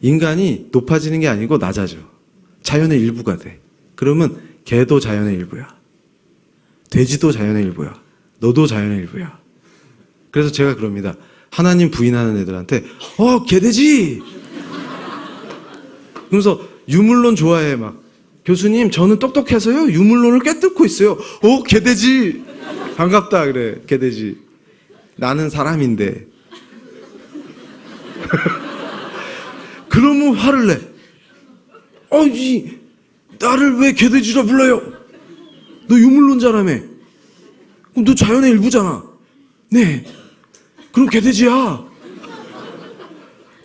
Speaker 1: 인간이 높아지는 게 아니고 낮아져. 자연의 일부가 돼. 그러면 개도 자연의 일부야. 돼지도 자연의 일부야. 너도 자연의 일부야. 그래서 제가 그럽니다. 하나님 부인하는 애들한테 개돼지! 그러면서 유물론 좋아해 막. 교수님 저는 똑똑해서요 유물론을 꿰뚫고 있어요. 개돼지! 반갑다 그래 개돼지. 나는 사람인데. 그러면 화를 내. 나를 왜 개돼지라 불러요? 너 유물론자라며. 그럼 너 자연의 일부잖아. 네. 그럼 개돼지야.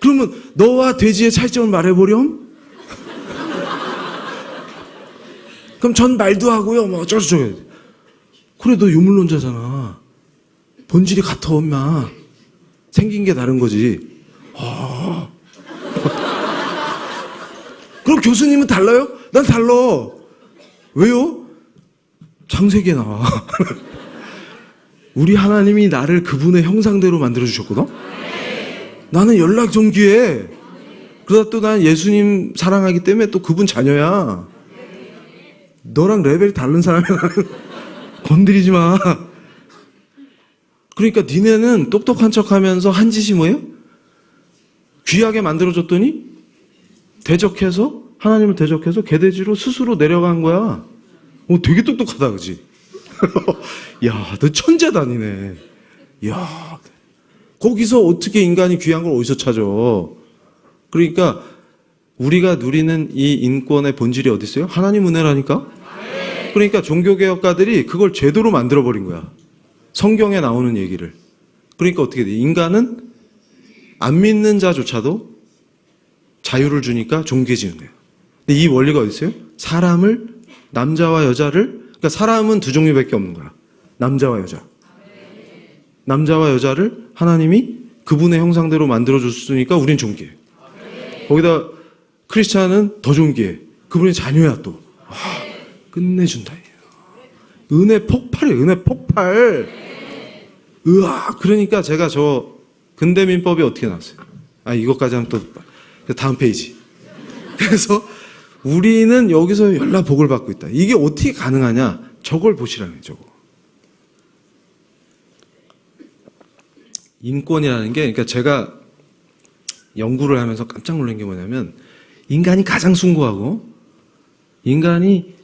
Speaker 1: 그러면 너와 돼지의 차이점을 말해보렴? 그럼 전 말도 하고요. 뭐 어쩌고저쩌고. 그래 너 유물론자잖아. 본질이 같아 엄마. 생긴 게 다른 거지. 그럼 교수님은 달라요? 난 달라. 왜요? 창세기에 나와. 우리 하나님이 나를 그분의 형상대로 만들어주셨거든? 나는 연락정귀해. 그러다 또 난 예수님 사랑하기 때문에 또 그분 자녀야. 너랑 레벨이 다른 사람이야. 건드리지 마. 그러니까 니네는 똑똑한 척 하면서 한 짓이 뭐예요? 귀하게 만들어줬더니 대적해서, 하나님을 대적해서 개돼지로 스스로 내려간 거야. 되게 똑똑하다, 그지? 야, 너 천재다, 니네. 야, 거기서 어떻게 인간이 귀한 걸 어디서 찾아? 그러니까 우리가 누리는 이 인권의 본질이 어디 있어요? 하나님 은혜라니까? 그러니까 종교개혁가들이 그걸 제도로 만들어버린 거야. 성경에 나오는 얘기를. 그러니까 어떻게 돼? 인간은 안 믿는 자조차도 자유를 주니까 존귀해지는 거예요. 근데 이 원리가 어디 있어요? 사람을, 남자와 여자를, 그러니까 사람은 두 종류밖에 없는 거야. 남자와 여자. 남자와 여자를 하나님이 그분의 형상대로 만들어줬으니까 우린 존귀해. 거기다 크리스찬은 더 존귀해. 그분의 자녀야 또. 끝내준다. 은혜 폭발이에요. 은혜 폭발. 그러니까 제가 저 근대민법이 어떻게 나왔어요? 이것까지 하면 또 다음 페이지. 그래서 우리는 여기서 열나 복을 받고 있다. 이게 어떻게 가능하냐? 저걸 보시라는 거예요. 저거. 인권이라는 게, 그러니까 제가 연구를 하면서 깜짝 놀란 게 뭐냐면, 인간이 가장 숭고하고, 인간이,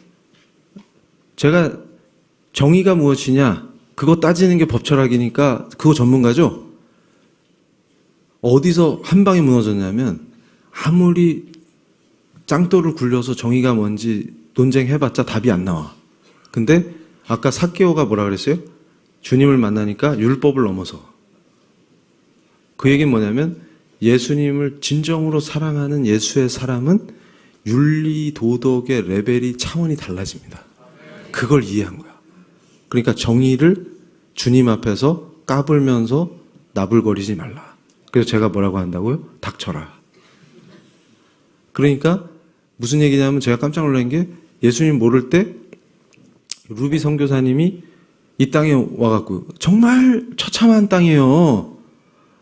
Speaker 1: 제가 정의가 무엇이냐, 그거 따지는 게 법철학이니까 그거 전문가죠? 어디서 한 방에 무너졌냐면, 아무리 짱돌을 굴려서 정의가 뭔지 논쟁해봤자 답이 안 나와. 근데 아까 삭개오가 뭐라 그랬어요? 주님을 만나니까 율법을 넘어서. 그 얘기는 뭐냐면 예수님을 진정으로 사랑하는 예수의 사람은 윤리 도덕의 레벨이 차원이 달라집니다. 그걸 이해한 거야. 그러니까 정의를 주님 앞에서 까불면서 나불거리지 말라. 그래서 제가 뭐라고 한다고요? 닥쳐라. 그러니까 무슨 얘기냐면 제가 깜짝 놀란 게 예수님 모를 때 루비 선교사님이 이 땅에 와갖고 정말 처참한 땅이에요.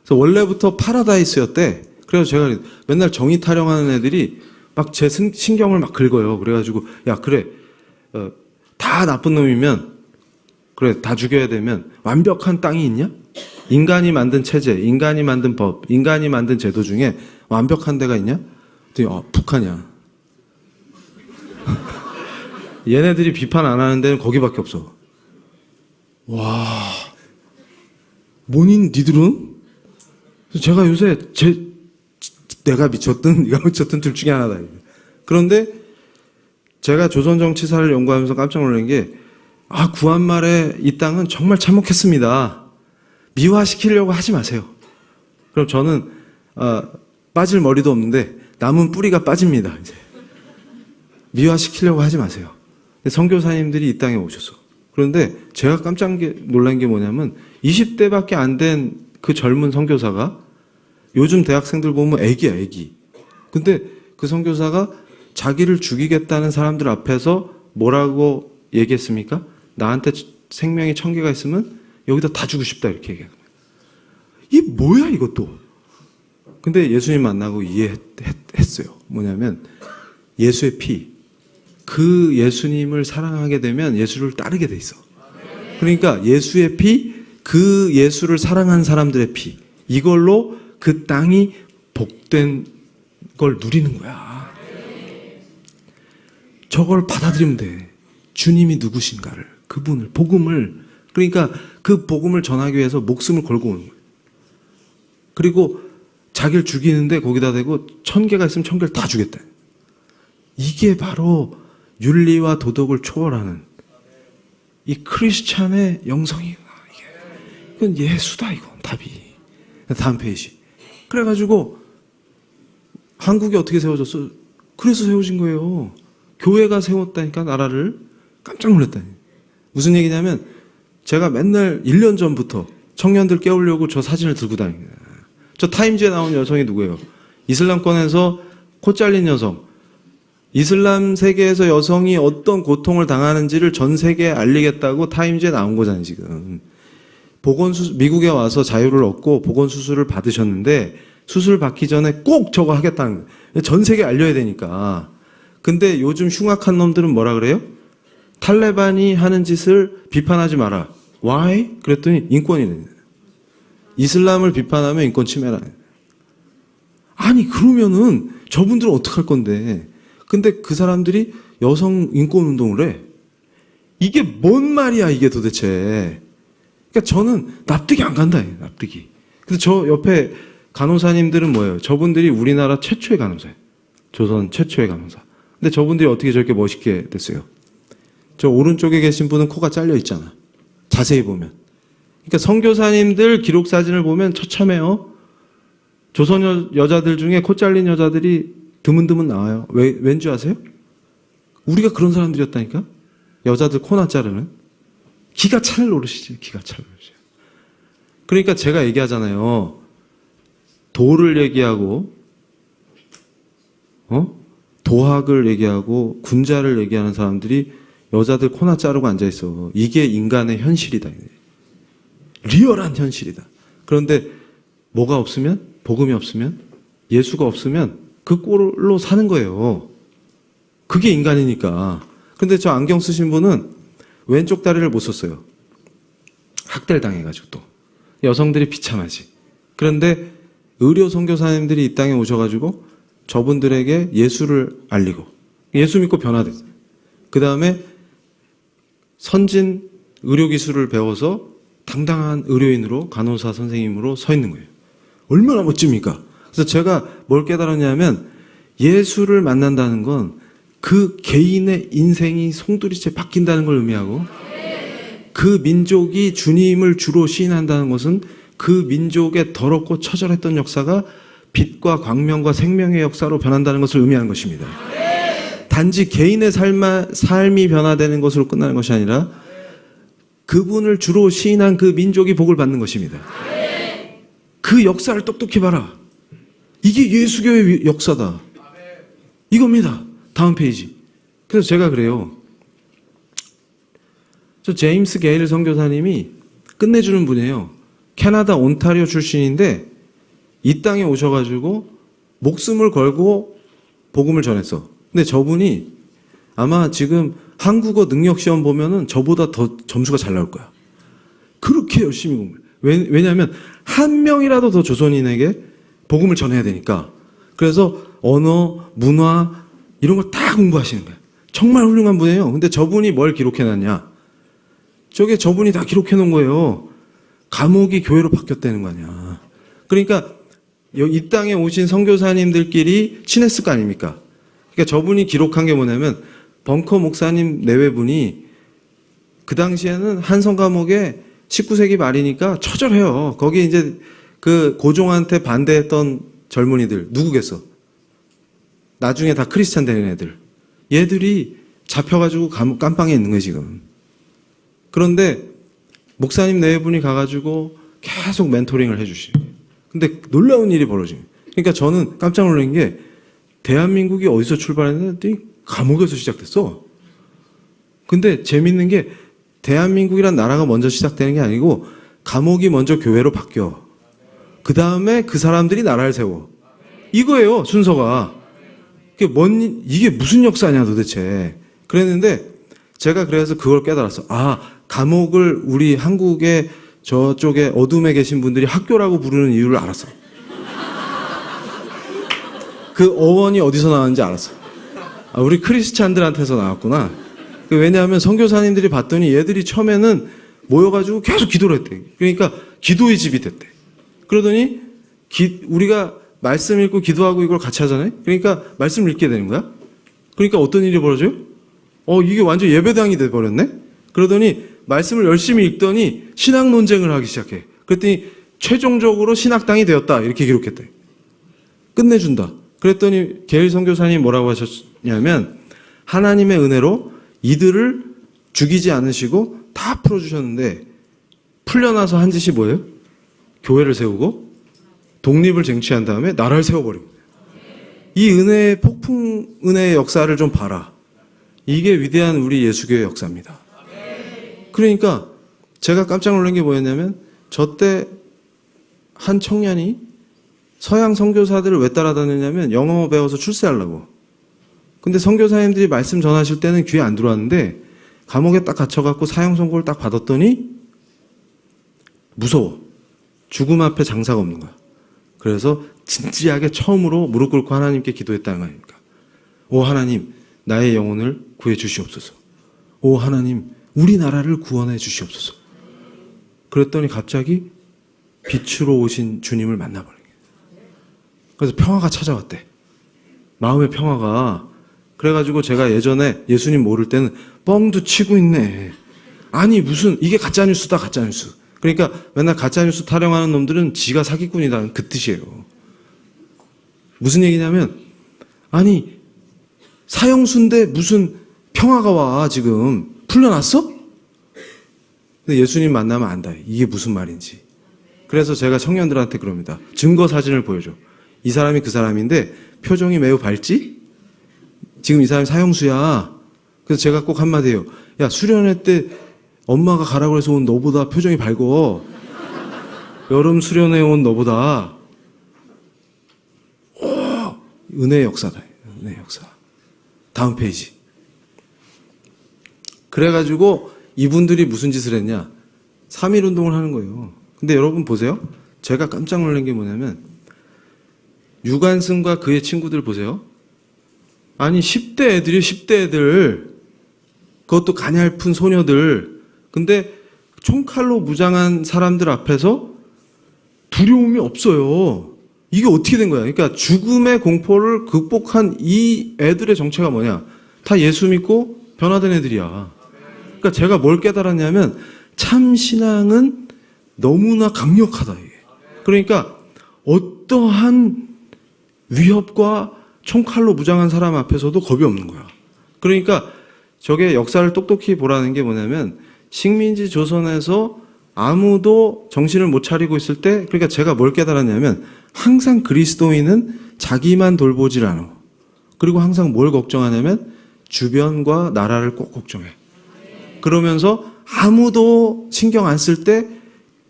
Speaker 1: 그래서 원래부터 파라다이스였대. 그래서 제가 맨날 정의 타령하는 애들이 막 제 신경을 막 긁어요. 그래가지고 야 그래 다 나쁜 놈이면 그래 다 죽여야 되면 완벽한 땅이 있냐? 인간이 만든 체제, 인간이 만든 법, 인간이 만든 제도 중에 완벽한 데가 있냐? 북한이야. 얘네들이 비판 안 하는 데는 거기밖에 없어. 와, 뭐니 니들은? 제가 요새 내가 미쳤든 네가 미쳤든 둘 중에 하나다. 그런데 제가 조선 정치사를 연구하면서 깜짝 놀란 게 구한말에 이 땅은 정말 참혹했습니다. 미화시키려고 하지 마세요. 그럼 저는 빠질 머리도 없는데 남은 뿌리가 빠집니다. 이제 미화시키려고 하지 마세요. 선교사님들이 이 땅에 오셨어. 그런데 제가 깜짝 놀란 게 뭐냐면 20대밖에 안 된 그 젊은 선교사가 요즘 대학생들 보면 애기야, 애기. 근데 그 선교사가 자기를 죽이겠다는 사람들 앞에서 뭐라고 얘기했습니까? 나한테 생명이 1000개가 있으면 여기다 다 주고 싶다 이렇게 얘기하는 거예요. 이게 뭐야 이것도. 근데 예수님 만나고 이해했어요. 뭐냐면 예수의 피. 그 예수님을 사랑하게 되면 예수를 따르게 돼 있어. 그러니까 예수의 피, 그 예수를 사랑한 사람들의 피. 이걸로 그 땅이 복된 걸 누리는 거야. 저걸 받아들이면 돼. 주님이 누구신가를, 그분을, 복음을. 그러니까 그 복음을 전하기 위해서 목숨을 걸고 오는 거예요. 그리고 자기를 죽이는데 거기다 대고 1000개가 있으면 1000개를 다 주겠다. 이게 바로 윤리와 도덕을 초월하는 이 크리스찬의 영성이구나. 이건 예수다, 이건 답이. 다음 페이지. 그래가지고 한국이 어떻게 세워졌어? 그래서 세워진 거예요. 교회가 세웠다니까, 나라를. 깜짝 놀랐다니. 무슨 얘기냐면 제가 맨날 1년 전부터 청년들 깨우려고 저 사진을 들고 다닙니다. 저 타임즈에 나온 여성이 누구예요? 이슬람권에서 코 잘린 여성. 이슬람 세계에서 여성이 어떤 고통을 당하는지를 전 세계에 알리겠다고 타임즈에 나온 거잖아요, 지금. 미국에 와서 자유를 얻고 보건수술을 받으셨는데 수술 받기 전에 꼭 저거 하겠다는 거예요. 전 세계에 알려야 되니까. 근데 요즘 흉악한 놈들은 뭐라 그래요? 탈레반이 하는 짓을 비판하지 마라. Why? 그랬더니 인권이네. 이슬람을 비판하면 인권 침해라. 아니 그러면은 저분들은 어떡할 건데. 근데 그 사람들이 여성 인권 운동을 해. 이게 뭔 말이야 이게 도대체. 그러니까 저는 납득이 안 간다. 납득이. 그래서 저 옆에 간호사님들은 뭐예요? 저분들이 우리나라 최초의 간호사예요. 조선 최초의 간호사. 근데 저분들이 어떻게 저렇게 멋있게 됐어요? 저 오른쪽에 계신 분은 코가 잘려 있잖아. 자세히 보면. 그러니까 선교사님들 기록 사진을 보면 처참해요. 조선 여자들 중에 코 잘린 여자들이 드문드문 나와요. 왠지 아세요? 우리가 그런 사람들이었다니까? 여자들 코나 자르는. 기가 찰 노릇이지. 기가 찰 노릇이야. 그러니까 제가 얘기하잖아요. 도를 얘기하고 도학을 얘기하고 군자를 얘기하는 사람들이 여자들 코나 자르고 앉아있어. 이게 인간의 현실이다. 리얼한 현실이다. 그런데 뭐가 없으면? 복음이 없으면? 예수가 없으면 그 꼴로 사는 거예요. 그게 인간이니까. 근데 저 안경 쓰신 분은 왼쪽 다리를 못 썼어요. 학대를 당해가지고 또. 여성들이 비참하지. 그런데 의료 선교사님들이 이 땅에 오셔가지고 저분들에게 예수를 알리고 예수 믿고 변화됐어요. 그 다음에 선진 의료기술을 배워서 당당한 의료인으로 간호사 선생님으로 서 있는 거예요. 얼마나 멋집니까? 그래서 제가 뭘 깨달았냐면 예수를 만난다는 건 그 개인의 인생이 송두리째 바뀐다는 걸 의미하고 그 민족이 주님을 주로 시인한다는 것은 그 민족의 더럽고 처절했던 역사가 빛과 광명과 생명의 역사로 변한다는 것을 의미하는 것입니다. 단지 개인의 삶이 변화되는 것으로 끝나는 것이 아니라 그분을 주로 시인한 그 민족이 복을 받는 것입니다. 그 역사를 똑똑히 봐라. 이게 예수교의 역사다. 이겁니다. 다음 페이지. 그래서 제가 그래요. 저 제임스 게일 선교사님이 끝내주는 분이에요. 캐나다 온타리오 출신인데 이 땅에 오셔가지고 목숨을 걸고 복음을 전했어. 근데 저분이 아마 지금 한국어 능력 시험 보면은 저보다 더 점수가 잘 나올 거야. 그렇게 열심히 공부해. 왜냐하면 한 명이라도 더 조선인에게 복음을 전해야 되니까. 그래서 언어, 문화 이런 걸 다 공부하시는 거야. 정말 훌륭한 분이에요. 근데 저분이 뭘 기록해놨냐? 저분이 다 기록해놓은 거예요. 감옥이 교회로 바뀌었다는 거 아니야. 그러니까 이 땅에 오신 선교사님들끼리 친했을 거 아닙니까? 그러니까 저분이 기록한 게 뭐냐면 벙커 목사님 내외분이 그 당시에는 한성 감옥에 19세기 말이니까 처절해요. 거기 이제 그 고종한테 반대했던 젊은이들 누구겠어? 나중에 다 크리스찬 되는 애들. 얘들이 잡혀가지고 감옥 깜빵에 있는 거예요 지금. 그런데 목사님 내외분이 가가지고 계속 멘토링을 해주시고. 근데 놀라운 일이 벌어져요. 그러니까 저는 깜짝 놀란 게 대한민국이 어디서 출발했는데 감옥에서 시작됐어. 근데 재밌는 게 대한민국이란 나라가 먼저 시작되는 게 아니고 감옥이 먼저 교회로 바뀌어. 그 다음에 그 사람들이 나라를 세워. 이거예요 순서가. 이게 무슨 역사냐 도대체. 그랬는데 제가 그래서 그걸 깨달았어. 아, 감옥을 우리 한국의 저쪽에 어둠에 계신 분들이 학교라고 부르는 이유를 알았어. 그 어원이 어디서 나왔는지 알았어. 아, 우리 크리스찬들한테서 나왔구나. 왜냐하면 선교사님들이 봤더니 얘들이 처음에는 모여가지고 계속 기도를 했대. 그러니까 기도의 집이 됐대. 그러더니 우리가 말씀 읽고 기도하고 이걸 같이 하잖아요. 그러니까 말씀을 읽게 되는 거야. 그러니까 어떤 일이 벌어져요? 이게 완전 예배당이 돼버렸네. 그러더니 말씀을 열심히 읽더니 신학 논쟁을 하기 시작해. 그랬더니 최종적으로 신학당이 되었다 이렇게 기록했대. 끝내준다. 그랬더니 게일 선교사님이 뭐라고 하셨냐면 하나님의 은혜로 이들을 죽이지 않으시고 다 풀어주셨는데 풀려나서 한 짓이 뭐예요? 교회를 세우고 독립을 쟁취한 다음에 나라를 세워버립니다. 이 은혜의 폭풍 은혜의 역사를 좀 봐라. 이게 위대한 우리 예수교의 역사입니다. 그러니까 제가 깜짝 놀란 게 뭐였냐면 저 때 한 청년이 서양 선교사들을 왜 따라다녔냐면 영어 배워서 출세하려고. 근데 선교사님들이 말씀 전하실 때는 귀에 안 들어왔는데 감옥에 딱 갇혀갖고 사형 선고를 딱 받았더니 무서워. 죽음 앞에 장사가 없는 거야. 그래서 진지하게 처음으로 무릎 꿇고 하나님께 기도했다는 거 아닙니까? 오 하나님, 나의 영혼을 구해 주시옵소서. 오 하나님, 우리나라를 구원해 주시옵소서. 그랬더니 갑자기 빛으로 오신 주님을 만나버린 거예요. 그래서 평화가 찾아왔대. 마음의 평화가. 그래가지고 제가 예전에 예수님 모를 때는 뻥도 치고 있네. 아니 무슨 이게 가짜뉴스다 가짜뉴스. 그러니까 맨날 가짜뉴스 타령하는 놈들은 지가 사기꾼이라는 그 뜻이에요. 무슨 얘기냐면 아니 사형수인데 무슨 평화가 와 지금 풀려났어? 근데 예수님 만나면 안다. 이게 무슨 말인지. 그래서 제가 청년들한테 그럽니다. 증거 사진을 보여줘. 이 사람이 그 사람인데 표정이 매우 밝지? 지금 이 사람이 사형수야. 그래서 제가 꼭 한마디 해요. 야 수련회 때 엄마가 가라고 해서 온 너보다 표정이 밝어. 여름 수련회 온 너보다. 오, 은혜의 역사다. 은혜의 역사. 다음 페이지. 그래가지고 이분들이 무슨 짓을 했냐. 3.1 운동을 하는 거예요. 근데 여러분 보세요. 제가 깜짝 놀란 게 뭐냐면 유관승과 그의 친구들 보세요. 아니 10대 애들이 10대 애들. 그것도 가냘픈 소녀들. 근데 총칼로 무장한 사람들 앞에서 두려움이 없어요. 이게 어떻게 된 거야? 그러니까 죽음의 공포를 극복한 이 애들의 정체가 뭐냐? 다 예수 믿고 변화된 애들이야. 그러니까 제가 뭘 깨달았냐면 참 신앙은 너무나 강력하다 이게. 그러니까 어떠한 위협과 총칼로 무장한 사람 앞에서도 겁이 없는 거야. 그러니까 저게 역사를 똑똑히 보라는 게 뭐냐면 식민지 조선에서 아무도 정신을 못 차리고 있을 때, 그러니까 제가 뭘 깨달았냐면 항상 그리스도인은 자기만 돌보질 않아. 그리고 항상 뭘 걱정하냐면 주변과 나라를 꼭 걱정해. 그러면서 아무도 신경 안 쓸 때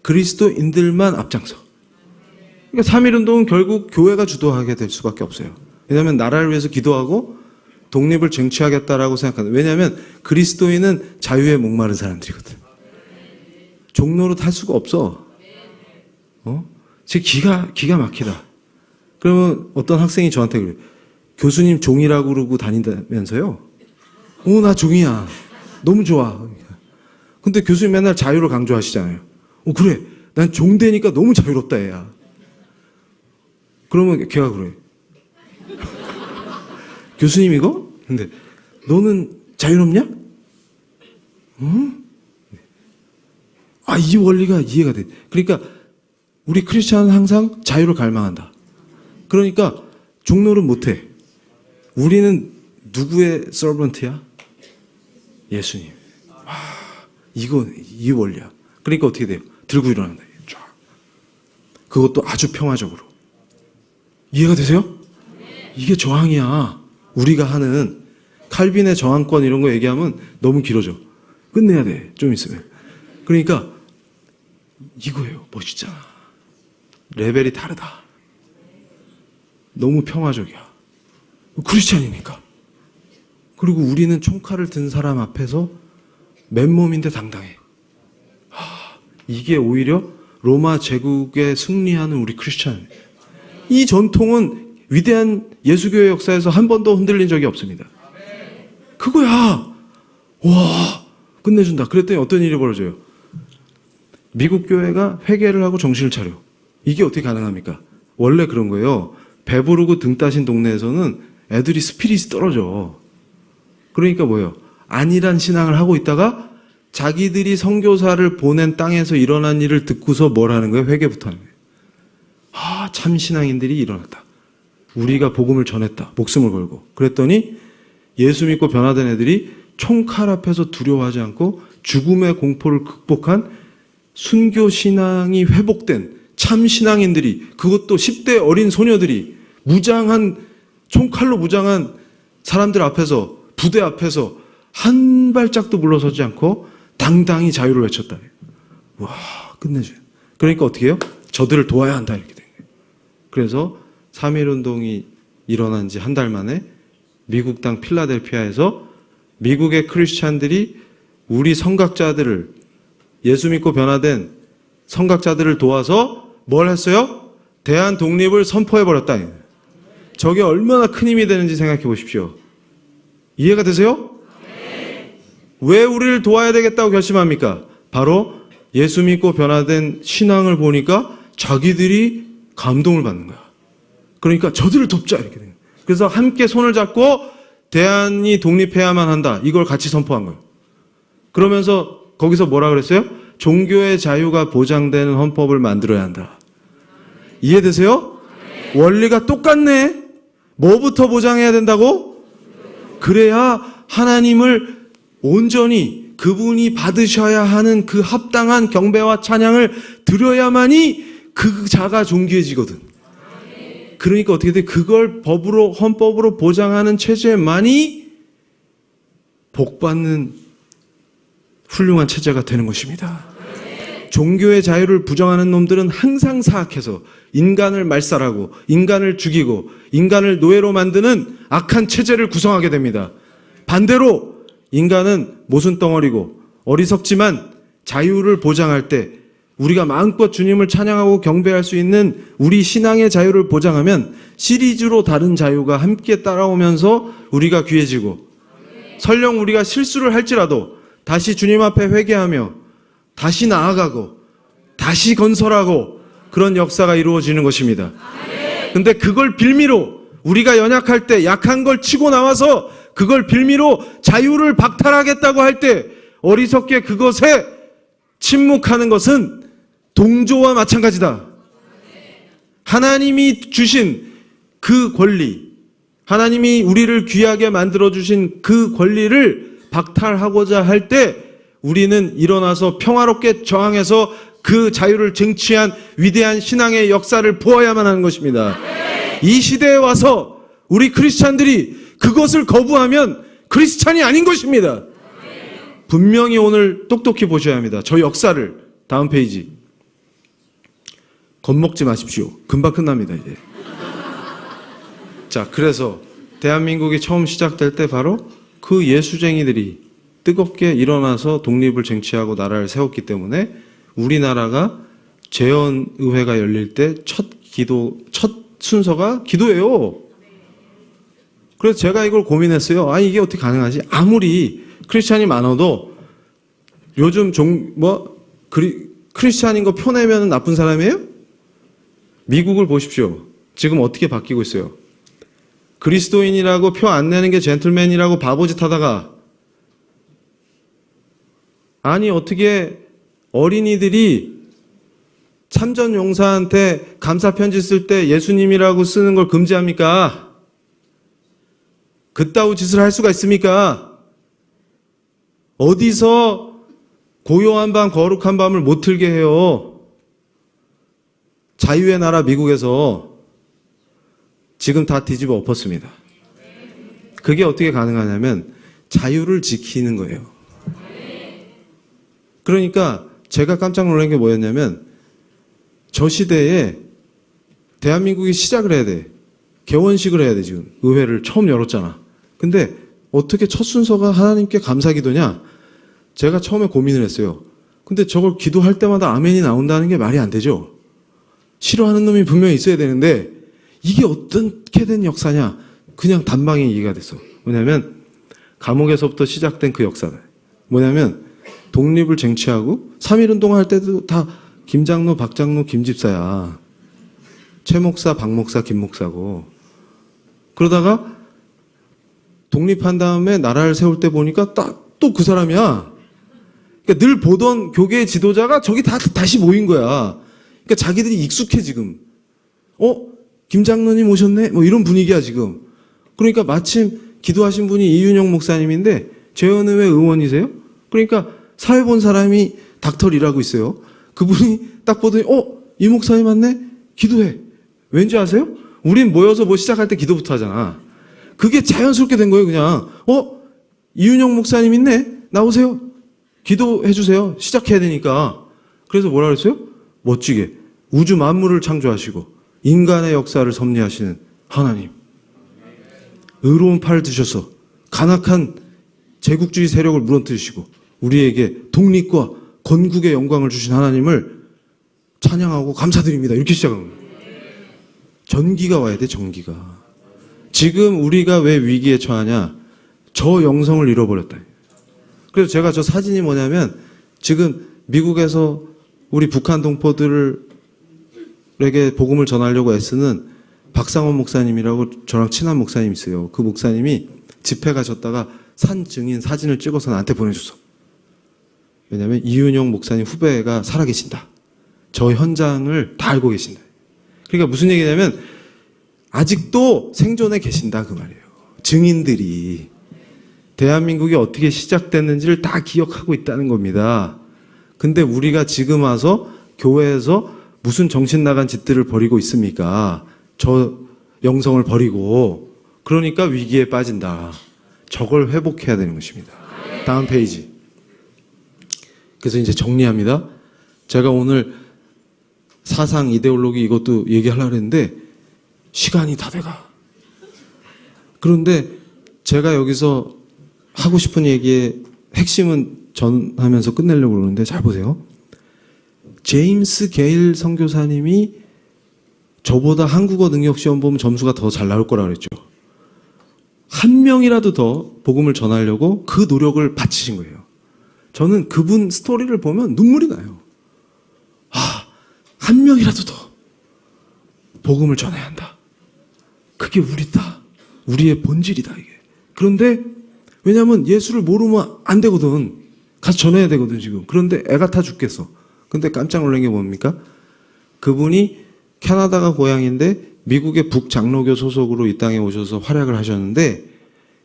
Speaker 1: 그리스도인들만 앞장서. 그러니까 3.1운동은 결국 교회가 주도하게 될 수밖에 없어요. 왜냐하면 나라를 위해서 기도하고 독립을 쟁취하겠다라고 생각하는. 왜냐하면 그리스도인은 자유에 목마른 사람들이거든. 종로로 탈 수가 없어. 제 기가 막히다. 그러면 어떤 학생이 저한테 그래요. 교수님 종이라고 그러고 다닌다면서요? 나 종이야. 너무 좋아. 근데 교수님 맨날 자유를 강조하시잖아요. 그래. 난 종 되니까 너무 자유롭다 얘야. 그러면 걔가 그래. 교수님 이거? 근데 너는 자유롭냐? 응? 아, 이 원리가 이해가 돼. 그러니까 우리 크리스찬은 항상 자유를 갈망한다. 그러니까 종노릇 못해. 우리는 누구의 서번트야? 예수님. 이 원리야. 그러니까 어떻게 돼요? 들고 일어난다. 쫙. 그것도 아주 평화적으로. 이해가 되세요? 이게 저항이야. 우리가 하는 칼빈의 저항권 이런 거 얘기하면 너무 길어져. 끝내야 돼. 좀 있으면. 그러니까 이거예요. 멋있잖아. 레벨이 다르다. 너무 평화적이야. 크리스찬이니까. 그리고 우리는 총칼을 든 사람 앞에서 맨몸인데 당당해. 이게 오히려 로마 제국에 승리하는 우리 크리스찬. 이 전통은 위대한 예수교회 역사에서 한 번도 흔들린 적이 없습니다. 그거야. 와, 끝내준다. 그랬더니 어떤 일이 벌어져요? 미국 교회가 회개를 하고 정신을 차려. 이게 어떻게 가능합니까? 원래 그런 거예요. 배부르고 등 따신 동네에서는 애들이 스피릿이 떨어져. 그러니까 뭐예요? 안일한 신앙을 하고 있다가 자기들이 선교사를 보낸 땅에서 일어난 일을 듣고서 뭘 하는 거예요? 회개부터 하는 거예요. 참 신앙인들이 일어났다. 우리가 복음을 전했다. 목숨을 걸고. 그랬더니 예수 믿고 변화된 애들이 총칼 앞에서 두려워하지 않고 죽음의 공포를 극복한 순교 신앙이 회복된 참 신앙인들이, 그것도 10대 어린 소녀들이 무장한, 총칼로 무장한 사람들 앞에서, 부대 앞에서 한 발짝도 물러서지 않고 당당히 자유를 외쳤다. 와, 끝내줘요. 그러니까 어떻게 해요? 저들을 도와야 한다. 이렇게 된 거예요. 그래서 3.1운동이 일어난 지 한 달 만에 미국 땅 필라델피아에서 미국의 크리스찬들이 우리 선각자들을, 예수 믿고 변화된 선각자들을 도와서 뭘 했어요? 대한 독립을 선포해버렸다. 저게 얼마나 큰 힘이 되는지 생각해 보십시오. 이해가 되세요? 네. 왜 우리를 도와야 되겠다고 결심합니까? 바로 예수 믿고 변화된 신앙을 보니까 자기들이 감동을 받는 거야. 그러니까 저들을 돕자 이렇게 된 거예요. 그래서 함께 손을 잡고 대한이 독립해야만 한다. 이걸 같이 선포한 거예요. 그러면서 거기서 뭐라 그랬어요? 종교의 자유가 보장되는 헌법을 만들어야 한다. 이해되세요? 네. 원리가 똑같네. 뭐부터 보장해야 된다고? 그래야 하나님을 온전히 그분이 받으셔야 하는 그 합당한 경배와 찬양을 드려야만이 그 자가 존귀해지거든. 그러니까 어떻게 돼? 그걸 법으로, 헌법으로 보장하는 체제만이 복받는 훌륭한 체제가 되는 것입니다. 종교의 자유를 부정하는 놈들은 항상 사악해서 인간을 말살하고 인간을 죽이고 인간을 노예로 만드는 악한 체제를 구성하게 됩니다. 반대로 인간은 모순덩어리고 어리석지만 자유를 보장할 때 우리가 마음껏 주님을 찬양하고 경배할 수 있는 우리 신앙의 자유를 보장하면 시리즈로 다른 자유가 함께 따라오면서 우리가 귀해지고, 설령 우리가 실수를 할지라도 다시 주님 앞에 회개하며 다시 나아가고 다시 건설하고 그런 역사가 이루어지는 것입니다. 근데 그걸 빌미로 우리가 연약할 때 약한 걸 치고 나와서 그걸 빌미로 자유를 박탈하겠다고 할 때 어리석게 그것에 침묵하는 것은 동조와 마찬가지다. 하나님이 주신 그 권리, 하나님이 우리를 귀하게 만들어주신 그 권리를 박탈하고자 할 때 우리는 일어나서 평화롭게 저항해서 그 자유를 쟁취한 위대한 신앙의 역사를 보아야만 하는 것입니다. 이 시대에 와서 우리 크리스찬들이 그것을 거부하면 크리스찬이 아닌 것입니다. 분명히 오늘 똑똑히 보셔야 합니다. 저 역사를. 다음 페이지. 겁먹지 마십시오. 금방 끝납니다, 이제. 자, 그래서 대한민국이 처음 시작될 때 바로 그 예수쟁이들이 뜨겁게 일어나서 독립을 쟁취하고 나라를 세웠기 때문에 우리나라가 재헌의회가 열릴 때 첫 순서가 기도예요. 그래서 제가 이걸 고민했어요. 이게 어떻게 가능하지? 아무리 크리스찬이 많아도 요즘 크리스찬인 거 표내면 나쁜 사람이에요? 미국을 보십시오. 지금 어떻게 바뀌고 있어요? 그리스도인이라고 표 안 내는 게 젠틀맨이라고 바보짓 하다가, 아니 어떻게 어린이들이 참전 용사한테 감사 편지 쓸 때 예수님이라고 쓰는 걸 금지합니까? 그따위 짓을 할 수가 있습니까? 어디서 고요한 밤 거룩한 밤을 못 틀게 해요? 자유의 나라 미국에서 지금 다 뒤집어 엎었습니다. 그게 어떻게 가능하냐면 자유를 지키는 거예요. 그러니까 제가 깜짝 놀란 게 뭐였냐면, 저 시대에 대한민국이 시작을 해야 돼. 개원식을 해야 돼. 지금 의회를 처음 열었잖아. 근데 어떻게 첫 순서가 하나님께 감사기도냐? 제가 처음에 고민을 했어요. 근데 저걸 기도할 때마다 아멘이 나온다는 게 말이 안 되죠. 싫어하는 놈이 분명히 있어야 되는데 이게 어떻게 된 역사냐? 그냥 단방에 이해가 됐어. 뭐냐면 감옥에서부터 시작된 그 역사다. 뭐냐면 독립을 쟁취하고 3.1운동 할 때도 다 김장로, 박장로, 김집사야. 최 목사, 박 목사, 김 목사고. 그러다가 독립한 다음에 나라를 세울 때 보니까 또 그 사람이야. 그러니까 늘 보던 교계 지도자가 저기 다시 모인 거야. 그러니까 자기들이 익숙해 지금. 김장로님 오셨네? 뭐 이런 분위기야 지금. 그러니까 마침 기도하신 분이 이윤영 목사님인데 재헌의회 의원이세요? 그러니까 사회 본 사람이 닥터리라고 있어요. 그분이 딱 보더니 이 목사님 맞네? 기도해. 왠지 아세요? 우린 모여서 뭐 시작할 때 기도부터 하잖아. 그게 자연스럽게 된 거예요. 그냥 이윤영 목사님 있네? 나오세요. 기도해 주세요. 시작해야 되니까. 그래서 뭐라 그랬어요? 멋지게 우주 만물을 창조하시고 인간의 역사를 섭리하시는 하나님, 의로운 팔을 드셔서 간악한 제국주의 세력을 무너뜨리시고 우리에게 독립과 건국의 영광을 주신 하나님을 찬양하고 감사드립니다. 이렇게 시작한 거예요. 전기가 와야 돼. 전기가. 지금 우리가 왜 위기에 처하냐? 저 영성을 잃어버렸다. 그래서 제가 저 사진이 뭐냐면, 지금 미국에서 우리 북한 동포들에게 복음을 전하려고 애쓰는 박상원 목사님이라고 저랑 친한 목사님 있어요. 그 목사님이 집회 가셨다가 산 증인 사진을 찍어서 나한테 보내줬어. 왜냐면 이윤영 목사님 후배가 살아계신다. 저 현장을 다 알고 계신다. 그러니까 무슨 얘기냐면 아직도 생존해 계신다 그 말이에요. 증인들이 대한민국이 어떻게 시작됐는지를 다 기억하고 있다는 겁니다. 근데 우리가 지금 와서 교회에서 무슨 정신 나간 짓들을 벌이고 있습니까? 저 영성을 버리고. 그러니까 위기에 빠진다. 저걸 회복해야 되는 것입니다. 다음 페이지. 그래서 이제 정리합니다. 제가 오늘 사상, 이데올로기 이것도 얘기하려고 했는데 시간이 다 돼가. 그런데 제가 여기서 하고 싶은 얘기의 핵심은 전하면서 끝내려고 그러는데 잘 보세요. 제임스 게일 선교사님이 저보다 한국어 능력 시험 보면 점수가 더 잘 나올 거라 그랬죠. 한 명이라도 더 복음을 전하려고 그 노력을 바치신 거예요. 저는 그분 스토리를 보면 눈물이 나요. 한 명이라도 더 복음을 전해야 한다. 그게 우리다. 우리의 본질이다 이게. 그런데 왜냐하면 예수를 모르면 안 되거든. 가서 전해야 되거든 지금. 그런데 애가 타 죽겠어. 근데 깜짝 놀란 게 뭡니까? 그분이 캐나다가 고향인데 미국의 북장로교 소속으로 이 땅에 오셔서 활약을 하셨는데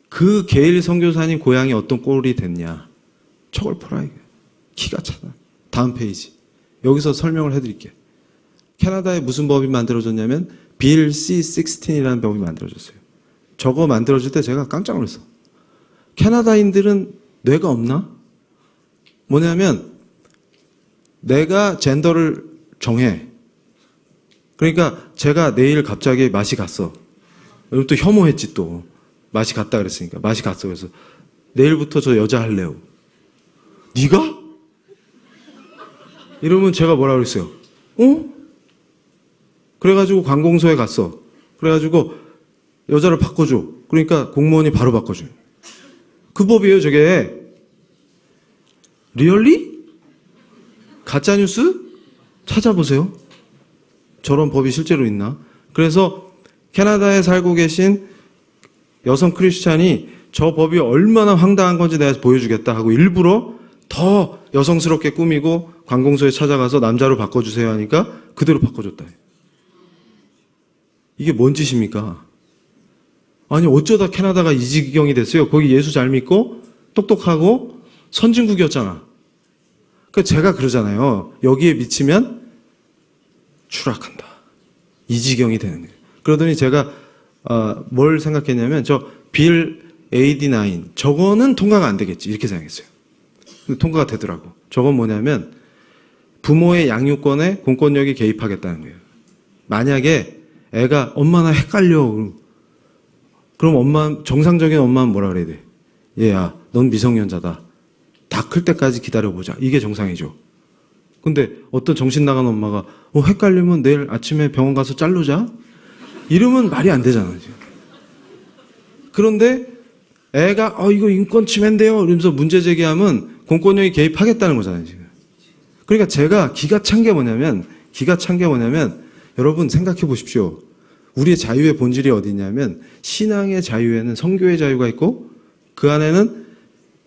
Speaker 1: 그 게일 선교사님 고향이 어떤 꼴이 됐냐. 저걸 보라 이게. 기가 차다. 다음 페이지. 여기서 설명을 해드릴게요. 캐나다에 무슨 법이 만들어졌냐면 빌 C-16이라는 법이 만들어졌어요. 저거 만들어질 때 제가 깜짝 놀랐어. 캐나다인들은 뇌가 없나? 뭐냐면 내가 젠더를 정해. 그러니까 제가 내일 갑자기 맛이 갔어. 그럼 또 혐오했지 또. 맛이 갔다 그랬으니까. 맛이 갔어. 그래서 내일부터 저 여자 할래요. 네가? 이러면 제가 뭐라 그랬어요? 그래가지고 관공서에 갔어. 그래가지고 여자를 바꿔줘. 그러니까 공무원이 바로 바꿔줘요. 그 법이에요 저게. 리얼리? 가짜뉴스? 찾아보세요. 저런 법이 실제로 있나? 그래서 캐나다에 살고 계신 여성 크리스찬이 저 법이 얼마나 황당한 건지 내가 보여주겠다 하고 일부러 더 여성스럽게 꾸미고 관공서에 찾아가서 남자로 바꿔주세요 하니까 그대로 바꿔줬다. 이게 뭔 짓입니까? 아니 어쩌다 캐나다가 이 지경이 됐어요. 거기 예수 잘 믿고 똑똑하고 선진국이었잖아. 그러니까 제가 그러잖아요. 여기에 미치면 추락한다. 이 지경이 되는 거예요. 그러더니 제가 뭘 생각했냐면 저 빌 AD9 저거는 통과가 안 되겠지 이렇게 생각했어요. 근데 통과가 되더라고. 저건 뭐냐면 부모의 양육권에 공권력이 개입하겠다는 거예요. 만약에 애가 엄마 나 헷갈려. 그럼 정상적인 엄마는 뭐라 그래야 돼? 얘야, 넌 미성년자다. 다 클 때까지 기다려보자. 이게 정상이죠. 근데 어떤 정신 나간 엄마가 헷갈리면 내일 아침에 병원 가서 자르자? 이러면 말이 안 되잖아요. 그런데 애가 이거 인권 침해인데요. 이러면서 문제 제기하면 공권력이 개입하겠다는 거잖아요. 지금. 그러니까 제가 기가 찬 게 뭐냐면 여러분 생각해 보십시오. 우리의 자유의 본질이 어디 있냐면 신앙의 자유에는 성교의 자유가 있고 그 안에는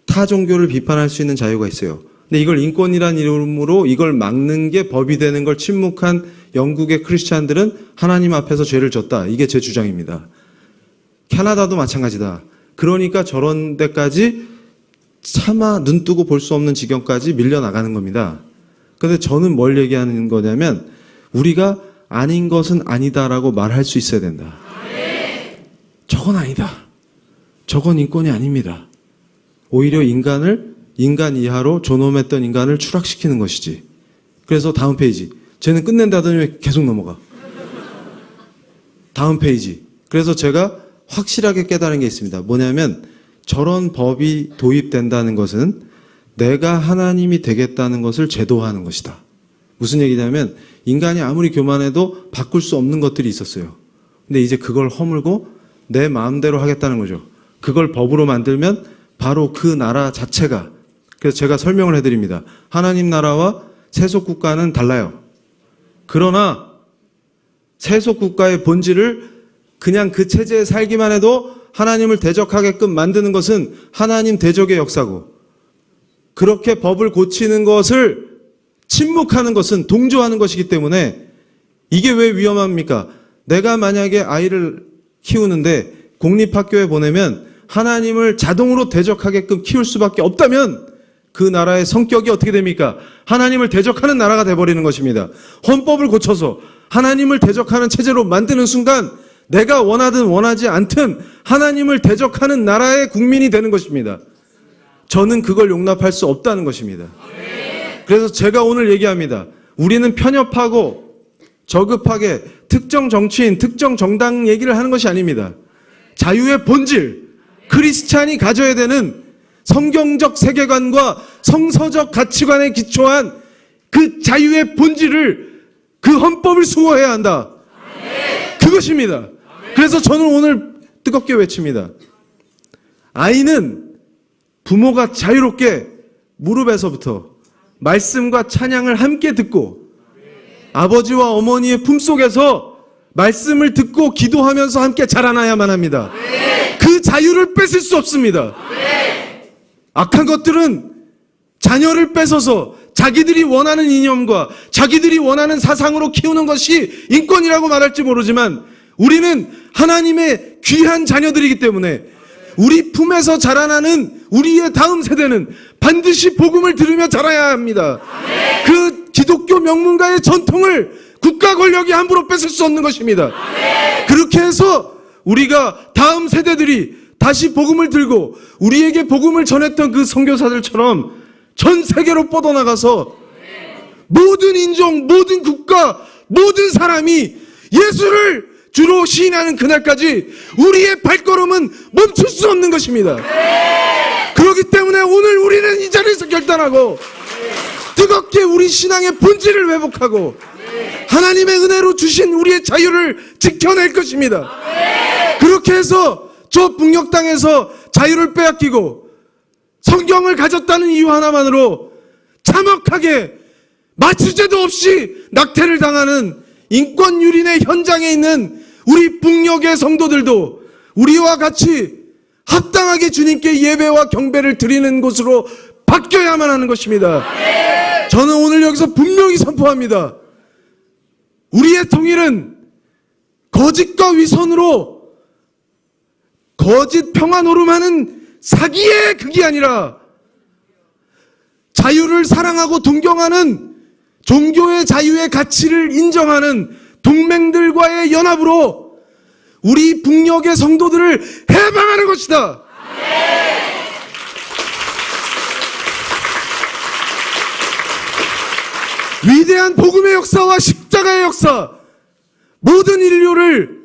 Speaker 1: 타 종교를 비판할 수 있는 자유가 있어요. 근데 이걸 인권이란 이름으로 이걸 막는 게 법이 되는 걸 침묵한 영국의 크리스찬들은 하나님 앞에서 죄를 졌다. 이게 제 주장입니다. 캐나다도 마찬가지다. 그러니까 저런 데까지 차마 눈 뜨고 볼 수 없는 지경까지 밀려나가는 겁니다. 그런데 저는 뭘 얘기하는 거냐면 우리가 아닌 것은 아니다라고 말할 수 있어야 된다. 저건 아니다. 저건 인권이 아닙니다. 오히려 인간 이하로 존엄했던 인간을 추락시키는 것이지. 그래서 다음 페이지. 쟤는 끝낸다더니 왜 계속 넘어가. 다음 페이지. 그래서 제가 확실하게 깨달은 게 있습니다. 뭐냐면 저런 법이 도입된다는 것은 내가 하나님이 되겠다는 것을 제도화하는 것이다. 무슨 얘기냐면 인간이 아무리 교만해도 바꿀 수 없는 것들이 있었어요. 근데 이제 그걸 허물고 내 마음대로 하겠다는 거죠. 그걸 법으로 만들면 바로 그 나라 자체가, 그래서 제가 설명을 해드립니다. 하나님 나라와 세속 국가는 달라요. 그러나 세속 국가의 본질을 그냥 그 체제에 살기만 해도 하나님을 대적하게끔 만드는 것은 하나님 대적의 역사고, 그렇게 법을 고치는 것을 침묵하는 것은 동조하는 것이기 때문에 이게 왜 위험합니까? 내가 만약에 아이를 키우는데 공립학교에 보내면 하나님을 자동으로 대적하게끔 키울 수밖에 없다면 그 나라의 성격이 어떻게 됩니까? 하나님을 대적하는 나라가 돼버리는 것입니다. 헌법을 고쳐서 하나님을 대적하는 체제로 만드는 순간 내가 원하든 원하지 않든 하나님을 대적하는 나라의 국민이 되는 것입니다. 저는 그걸 용납할 수 없다는 것입니다. 그래서 제가 오늘 얘기합니다. 우리는 편협하고 저급하게 특정 정치인, 특정 정당 얘기를 하는 것이 아닙니다. 자유의 본질, 크리스찬이 가져야 되는 성경적 세계관과 성서적 가치관에 기초한 그 자유의 본질을, 그 헌법을 수호해야 한다. 그것입니다. 그래서 저는 오늘 뜨겁게 외칩니다. 아이는 부모가 자유롭게 무릎에서부터 말씀과 찬양을 함께 듣고 아버지와 어머니의 품속에서 말씀을 듣고 기도하면서 함께 자라나야만 합니다. 그 자유를 뺏을 수 없습니다. 악한 것들은 자녀를 뺏어서 자기들이 원하는 이념과 자기들이 원하는 사상으로 키우는 것이 인권이라고 말할지 모르지만 우리는 하나님의 귀한 자녀들이기 때문에 우리 품에서 자라나는 우리의 다음 세대는 반드시 복음을 들으며 자라야 합니다. 그 기독교 명문가의 전통을 국가 권력이 함부로 뺏을 수 없는 것입니다. 그렇게 해서 우리가 다음 세대들이 다시 복음을 들고 우리에게 복음을 전했던 그 선교사들처럼 전 세계로 뻗어나가서 모든 인종, 모든 국가, 모든 사람이 예수를 주로 시인하는 그날까지 우리의 발걸음은 멈출 수 없는 것입니다. 그렇기 때문에 오늘 우리는 이 자리에서 결단하고 뜨겁게 우리 신앙의 본질을 회복하고 하나님의 은혜로 주신 우리의 자유를 지켜낼 것입니다. 그렇게 해서 저 북녘 땅에서 자유를 빼앗기고 성경을 가졌다는 이유 하나만으로 참혹하게 마취제도 없이 낙태를 당하는
Speaker 2: 인권 유린의 현장에 있는 우리 북녘의 성도들도 우리와 같이 합당하게 주님께 예배와 경배를 드리는 곳으로 바뀌어야만 하는 것입니다. 저는 오늘 여기서 분명히 선포합니다. 우리의 통일은 거짓과 위선으로 거짓 평화 노름하는 사기의 극이 아니라 자유를 사랑하고 동경하는 종교의 자유의 가치를 인정하는 동맹들과의 연합으로 우리 북녘의 성도들을 해방하는 것이다. 위대한 복음의 역사와 십자가의 역사, 모든 인류를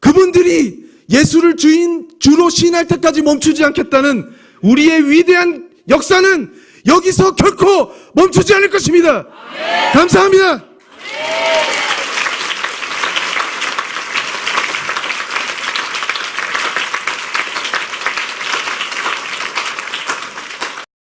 Speaker 2: 그분들이 예수를 주로 시인할 때까지 멈추지 않겠다는 우리의 위대한 역사는 여기서 결코 멈추지 않을 것입니다. 감사합니다.